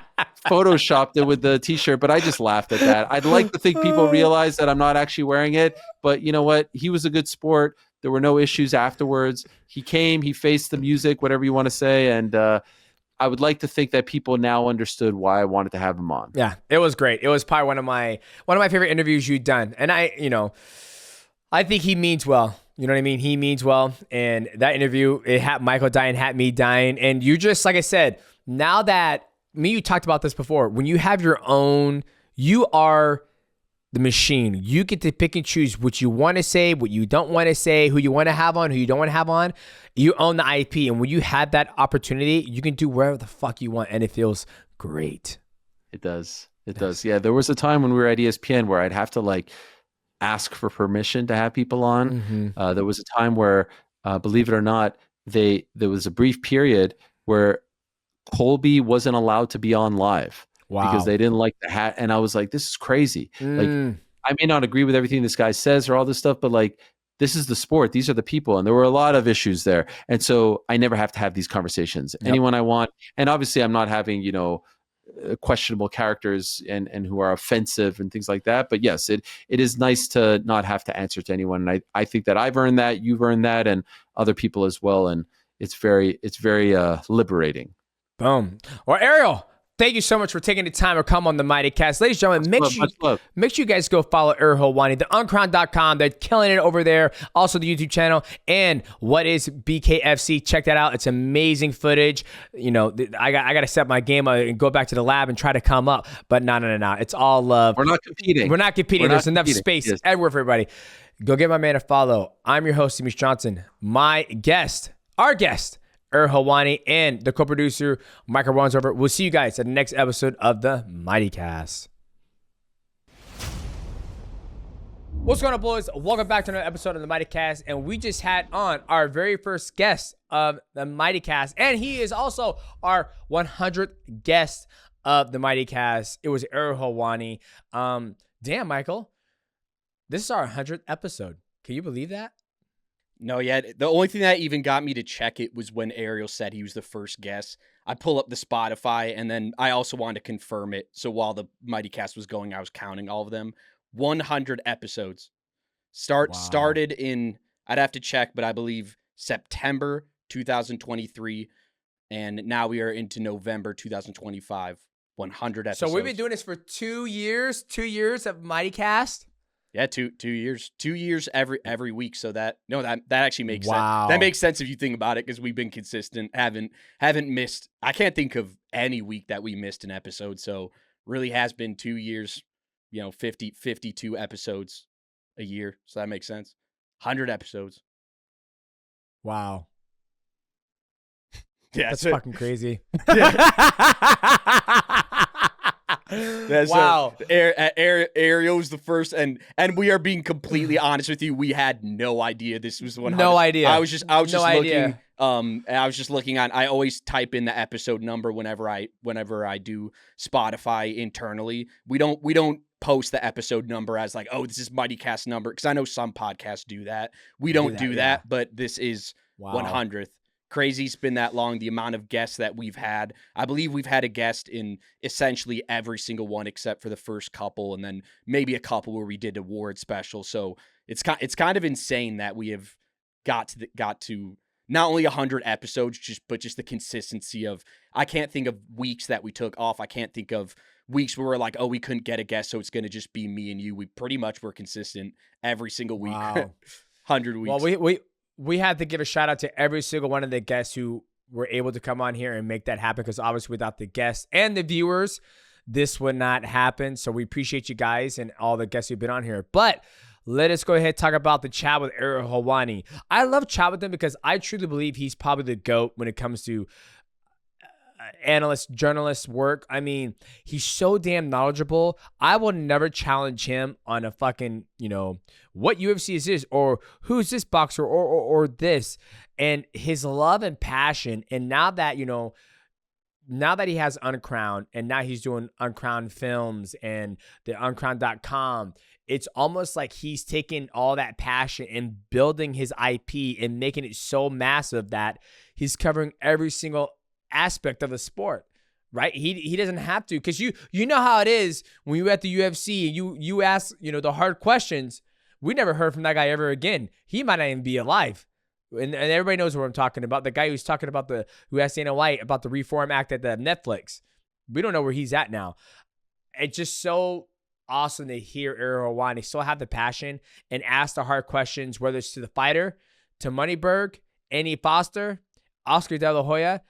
photoshopped it with the T-shirt. But I just laughed at that. I'd like to think people realize that I'm not actually wearing it. But you know what? He was a good sport. There were no issues afterwards. He came. He faced the music, whatever you want to say, and I would like to think that people now understood why I wanted to have him on. Yeah, it was great. It was probably one of my favorite interviews you've done, and I think he means well. You know what I mean? He means well. And that interview, it had Michael dying, had me dying. And you just, like I said, now that you talked about this before, when you have your own, you are the machine. You get to pick and choose what you want to say, what you don't want to say, who you want to have on, who you don't want to have on. You own the IP. And when you have that opportunity, you can do whatever the fuck you want. And it feels great. It does. It does. Yeah. There was a time when we were at ESPN where I'd have to ask for permission to have people on. There was a time where, believe it or not, there was a brief period where Colby wasn't allowed to be on live because they didn't like the hat. And I was like, this is crazy. Like, I may not agree with everything this guy says or all this stuff, but this is the sport. These are the people. And there were a lot of issues there. And so I never have to have these conversations. Yep. Anyone I want. And obviously I'm not having, questionable characters and who are offensive and things like that. But yes, it is nice to not have to answer to anyone. And I think that I've earned that, you've earned that, and other people as well. And it's very liberating. Boom. Well, Ariel, thank you so much for taking the time to come on the Mightycast. Ladies and gentlemen, make sure you guys go follow Ariel Helwani, theuncrowned.com. They're killing it over there. Also the YouTube channel. And what is BKFC? Check that out. It's amazing footage. I got to set my game and go back to the lab and try to come up. But no. It's all love. We're not competing. There's enough space everywhere for everybody. Go give my man a follow. I'm your host, Demetrious Johnson. Our guest, Ariel Helwani, and the co-producer, Michael Ronsover. We'll see you guys at the next episode of the Mightycast. What's going on, boys? Welcome back to another episode of the Mightycast, and we just had on our very first guest of the Mightycast, and he is also our 100th guest of the Mightycast. It was Ariel Helwani. Damn, Michael, this is our 100th episode. Can you believe that? No, yeah. The only thing that even got me to check it was when Ariel said he was the first guest. I pull up the Spotify, and then I also wanted to confirm it. So while the Mightycast was going, I was counting all of them. 100 episodes. Started in, I'd have to check, but I believe September 2023. And now we are into November 2025. 100 episodes. So we've been doing this for 2 years. 2 years of Mightycast. Yeah, 2 years every week. So that actually makes Wow. sense. That makes sense if you think about it, because we've been consistent. Haven't missed. I can't think of any week that we missed an episode. So really has been 2 years. 52 episodes a year. So that makes sense. 100 episodes. Wow. Yeah, That's fucking crazy. Wow. Ariel was the first, and we are being completely honest with you. We had no idea this was 100. No idea. I was just No looking. idea. I was just looking on. I always type in the episode number whenever I do Spotify internally. We don't post the episode number as like, oh, this is Mightycast number, because I know some podcasts do that. We don't do that, but this is 100th. Crazy it's been that long. The amount of guests that we've had. I believe we've had a guest in essentially every single one except for the first couple, and then maybe a couple where we did award special. So it's kind of insane that we have got to not only 100 episodes, but just the consistency of, I can't think of weeks that we took off. I can't think of weeks where we're like, oh, we couldn't get a guest, so it's going to just be me and you. We pretty much were consistent every single week. Wow. 100 weeks. Well, we had to give a shout out to every single one of the guests who were able to come on here and make that happen, because obviously without the guests and the viewers, this would not happen. So we appreciate you guys and all the guests who've been on here. But let us go ahead and talk about the chat with Ariel Helwani. I love chat with him because I truly believe he's probably the GOAT when it comes to analyst, journalist work. I mean, he's so damn knowledgeable. I will never challenge him on a fucking, what UFC is this, or who's this boxer, or this. And his love and passion, and now that he has Uncrowned, and now he's doing Uncrowned Films and the uncrowned.com, it's almost like he's taking all that passion and building his IP and making it so massive that he's covering every single aspect of the sport, right? He doesn't have to, because you know how it is when you're at the UFC and you ask the hard questions. We never heard from that guy ever again. He might not even be alive. And everybody knows what I'm talking about. The guy who's talking about who asked Dana White about the Reform Act at the Netflix. We don't know where he's at now. It's just so awesome to hear Ariel Helwani still have the passion and ask the hard questions, whether it's to the fighter, to Moneyberg, Annie Foster, Oscar De La Hoya.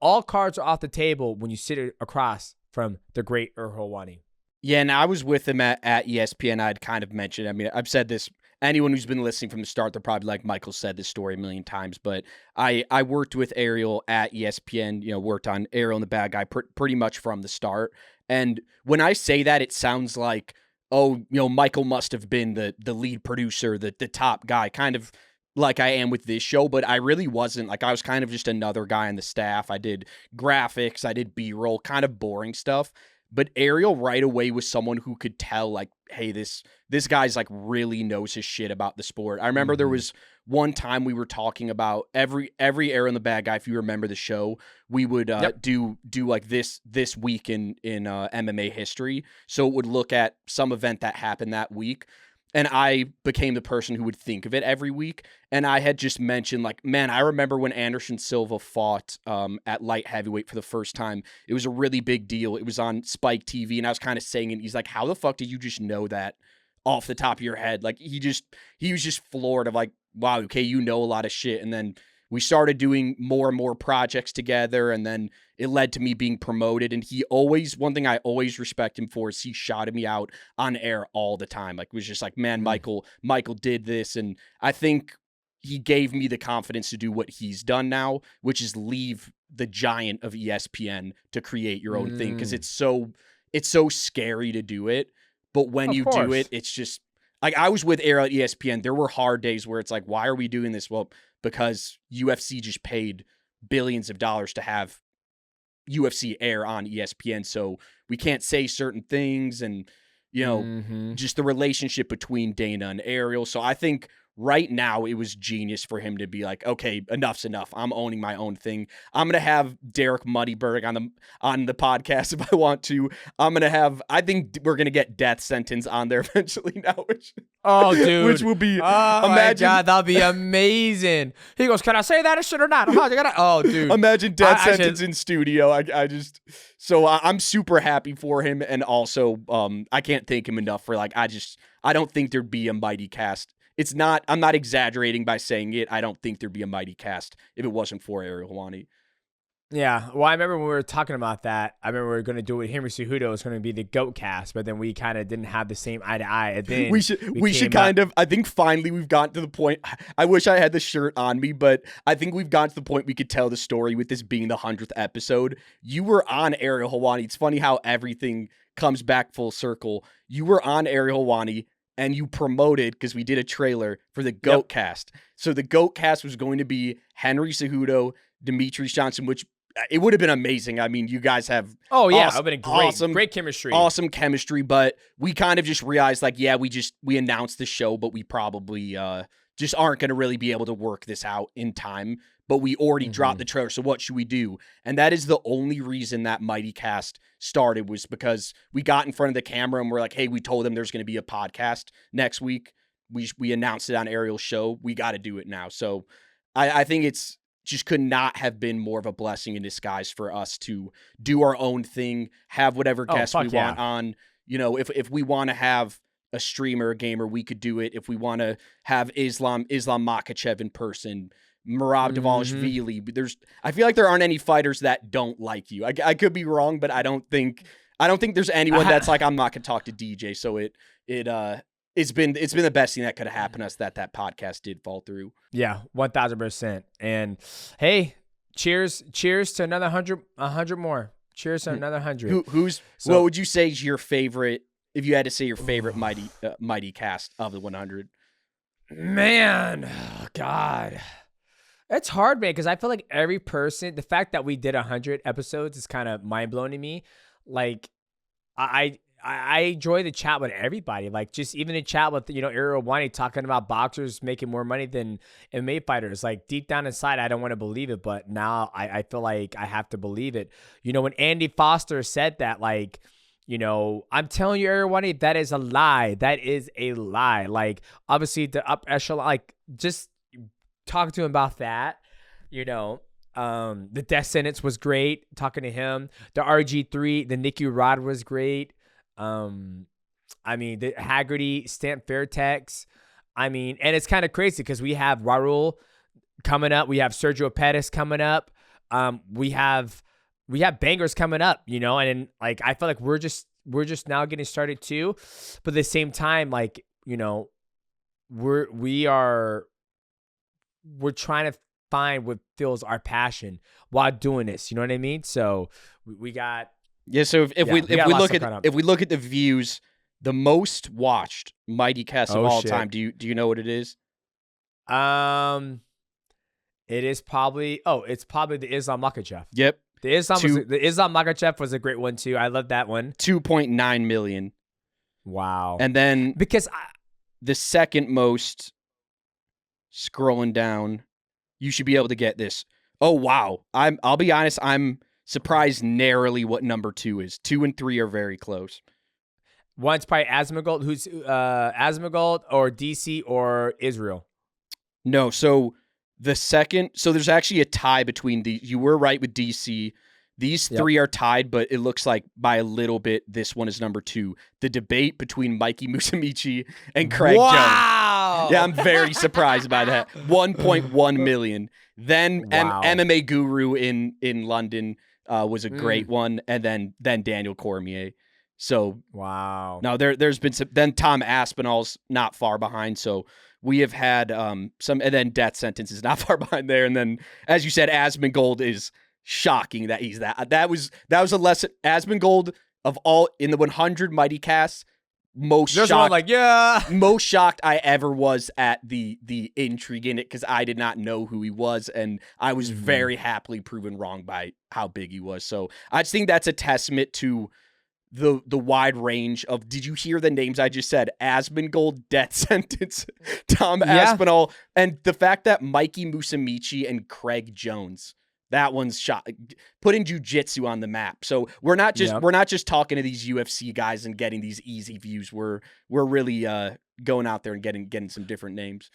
All cards are off the table when you sit across from the great Ariel Helwani. Yeah, and I was with him at ESPN. I'd kind of mentioned, I mean, I've said this, anyone who's been listening from the start, they're probably like, Michael said this story a million times, but I worked with Ariel at ESPN, worked on Ariel and the Bad Guy pretty much from the start. And when I say that, it sounds like, oh, Michael must have been the lead producer, the top guy, kind of like I am with this show, but I really wasn't. Like, I was kind of just another guy on the staff. I did graphics, I did B-roll, kind of boring stuff. But Ariel right away was someone who could tell, like, hey, this guy's like really knows his shit about the sport. I remember there was one time we were talking about every Ariel and the Bad Guy. If you remember the show, we would do like this week in MMA history. So it would look at some event that happened that week. And I became the person who would think of it every week. And I had just mentioned, like, man, I remember when Anderson Silva fought at light heavyweight for the first time. It was a really big deal. It was on Spike TV. And I was kind of saying, and he's like, how the fuck did you just know that off the top of your head? Like, he was just floored of like, wow, okay, you know a lot of shit. And then we started doing more and more projects together, and then it led to me being promoted. And one thing I always respect him for is he shouted me out on air all the time. Like, it was just like, man, Michael did this. And I think he gave me the confidence to do what he's done now, which is leave the giant of ESPN to create your own thing. Cause it's so scary to do it. But when you do it, it's just like, I was with Ariel at ESPN. There were hard days where it's like, why are we doing this? Well, because UFC just paid billions of dollars to have UFC air on ESPN. So we can't say certain things, and, just the relationship between Dana and Ariel. So I think right now it was genius for him to be like, okay, enough's enough. I'm owning my own thing. I'm gonna have Derek Moneyberg on the podcast if I want to. I think we're gonna get Death Sentence on there eventually now, which dude, which will be oh imagine, my God, that'll be amazing. He goes, can I say that shit or not? Oh, dude, imagine Death Sentence in studio. I'm super happy for him, and also I can't thank him enough for I don't think there'd be a Mightycast. I'm not exaggerating by saying it. I don't think there'd be a Mightycast if it wasn't for Ariel Helwani. Yeah, well, I remember when we were talking about that. I remember we were going to do it with Henry Cejudo. It was going to be the GOAT cast, but then we kind of didn't have the same eye to eye. And then we should kind of. I think finally we've gotten to the point. I wish I had the shirt on me, but I think we've gotten to the point we could tell the story with this being the 100th episode. You were on Ariel Helwani. It's funny how everything comes back full circle. You were on Ariel Helwani, and you promoted, because we did a trailer for the GOAT cast. So the GOAT cast was going to be Henry Cejudo, Demetrious Johnson, which it would have been amazing. I mean, you guys have it would have been great chemistry. Awesome chemistry, but we kind of just realized, we announced the show, but we probably just aren't going to really be able to work this out in time. But we already dropped the trailer, so what should we do? And that is the only reason that Mightycast started, was because we got in front of the camera and we're like, hey, we told them there's going to be a podcast next week. We announced it on Ariel's show. We got to do it now. So I think it's just could not have been more of a blessing in disguise for us to do our own thing, have whatever guests we want on. You know, if we want to have a streamer, a gamer, we could do it. If we want to have Islam Makhachev in person, Merab Dvalishvili, I feel like there aren't any fighters that don't like you. I could be wrong, but I don't think there's anyone that's like, I'm not gonna talk to DJ. So it's been the best thing that could have happened to us that podcast did fall through. Yeah, 1000%. And hey, cheers to another 100 more. Cheers to another 100. What would you say is your favorite, if you had to say your favorite Mightycast of the 100? Man, God. It's hard, man, because I feel like every person, the fact that we did 100 episodes is kind of mind-blowing to me. Like, I enjoy the chat with everybody. Like, just even the chat with, Ariel Helwani talking about boxers making more money than MMA fighters. Like, deep down inside, I don't want to believe it, but now I feel like I have to believe it. When Andy Foster said that, like, I'm telling you, Ariel Helwani, that is a lie. That is a lie. Like, obviously, the up echelon, like, just talking to him about that, the death sentence was great. Talking to him, the RG3, the Nicky Rod was great. The Haggerty, Stamp Fairtex. And it's kind of crazy because we have Raul coming up. We have Sergio Pettis coming up. We have bangers coming up, and like, I feel like we're just now getting started too. But at the same time, like, we're trying to find what fills our passion while doing this. You know what I mean? So we got. Yeah, so if we look at the views, the most watched Mightycast of all time, do you know what it is? It is probably the Islam Makhachev. Yep. The Islam Makhachev was a great one too. I love that one. 2.9 million. Wow. And then because the second most, scrolling down, you should be able to get this. Oh wow. I'll be honest, I'm surprised narrowly what number 2 is. 2 and 3 are very close. One's probably Aspinall, who's Aspinall or DC or Israel. No, so the second, so there's actually a tie between you were right with DC. These three are tied, but it looks like by a little bit, this one is number 2. The debate between Mikey Musumeci and Craig Jones. Yeah, I'm very surprised by that. 1.1 million. Then MMA Guru in London was a great one, and then Daniel Cormier. So wow. Now there's been some. Then Tom Aspinall's not far behind. So we have had some, and then Death Sentence is not far behind there. And then, as you said, Aspinall is shocking that he's that. That was a lesson. Aspinall of all in the 100 Mightycasts. Most shocked I ever was at the intrigue in it, because I did not know who he was, and I was very happily proven wrong by how big he was. So I just think that's a testament to the wide range of, did you hear the names I just said? Aspinall, death sentence, Tom Aspinall, and the fact that Mikey Musumeci and Craig Jones, that one's shot, putting jiu-jitsu on the map. So we're not just talking to these UFC guys and getting these easy views. We're really going out there and getting some different names.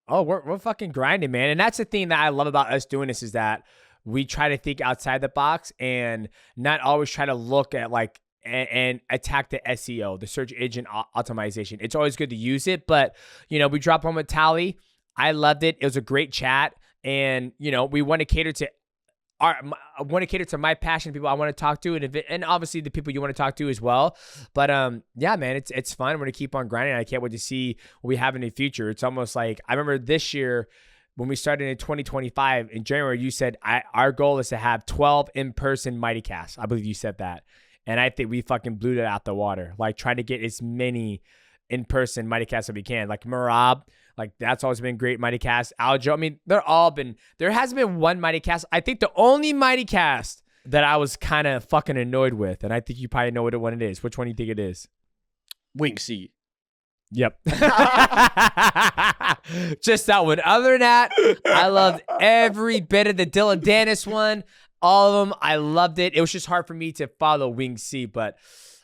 Oh, we're fucking grinding, man. And that's the thing that I love about us doing this, is that we try to think outside the box and not always try to look at like and attack the SEO, the search engine optimization. It's always good to use it, but you know, we dropped one with Tally. I loved it. It was a great chat, and you know, we want to cater to my passion, people I want to talk to, and obviously the people you want to talk to as well. But yeah, man, it's fun. We're gonna keep on grinding. I can't wait to see what we have in the future. It's almost like, I remember this year when we started in 2025 in January, you said our goal is to have 12 in-person Mightycasts. I believe you said that. And I think we fucking blew that out the water. Like, trying to get as many in-person Mightycasts as we can. Like Marab, like that's always been great Mightycast. Aljo, I mean, there hasn't been one Mightycast. I think the only Mightycast that I was kind of fucking annoyed with, and I think you probably know what one it is. Which one do you think it is? Wing C. Yep. Just that one. Other than that, I loved every bit of the Dylan Dennis one. All of them, I loved it. It was just hard for me to follow Wing C, but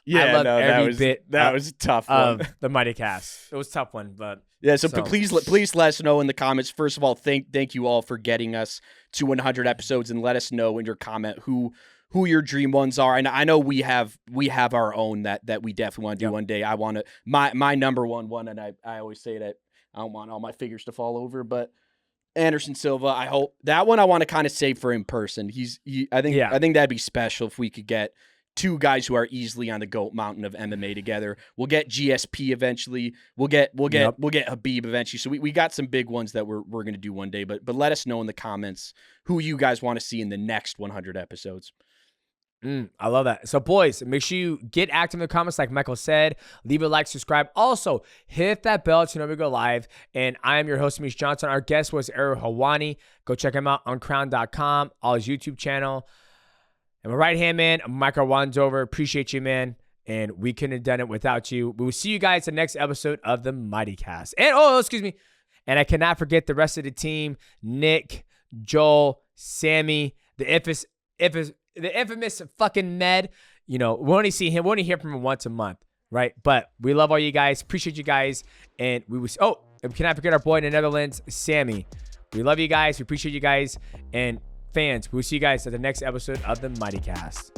yeah, I loved every bit. That was a tough one. The Mightycast. It was a tough one, but yeah. So please let us know in the comments. First of all, thank you all for getting us to 100 episodes, and let us know in your comment who your dream ones are. And I know we have our own that we definitely want to do one day. I want to my number one, and I always say that I don't want all my figures to fall over, but Anderson Silva, I hope that one I want to kind of save for in person. I think that'd be special if we could get two guys who are easily on the GOAT mountain of MMA together. We'll get GSP eventually. We'll get Habib eventually. So we got some big ones that we're going to do one day, but let us know in the comments who you guys want to see in the next 100 episodes. I love that. So boys, make sure you get active in the comments like Michael said. Leave a like, subscribe. Also, hit that bell to know we go live. And I am your host, Demetrious Johnson. Our guest was ARIEL HELWANI. Go check him out on crown.com, all his YouTube channel. And my right-hand man, Michael Wandover. Appreciate you, man. And we couldn't have done it without you. We will see you guys in the next episode of the Mightycast. And, excuse me. And I cannot forget the rest of the team. Nick, Joel, Sammy, the infamous fucking Med. You know, we only see him. We only hear from him once a month, right? But we love all you guys. Appreciate you guys. And we will. And we cannot forget our boy in the Netherlands, Sammy. We love you guys. We appreciate you guys. And fans, we'll see you guys at the next episode of the Mightycast.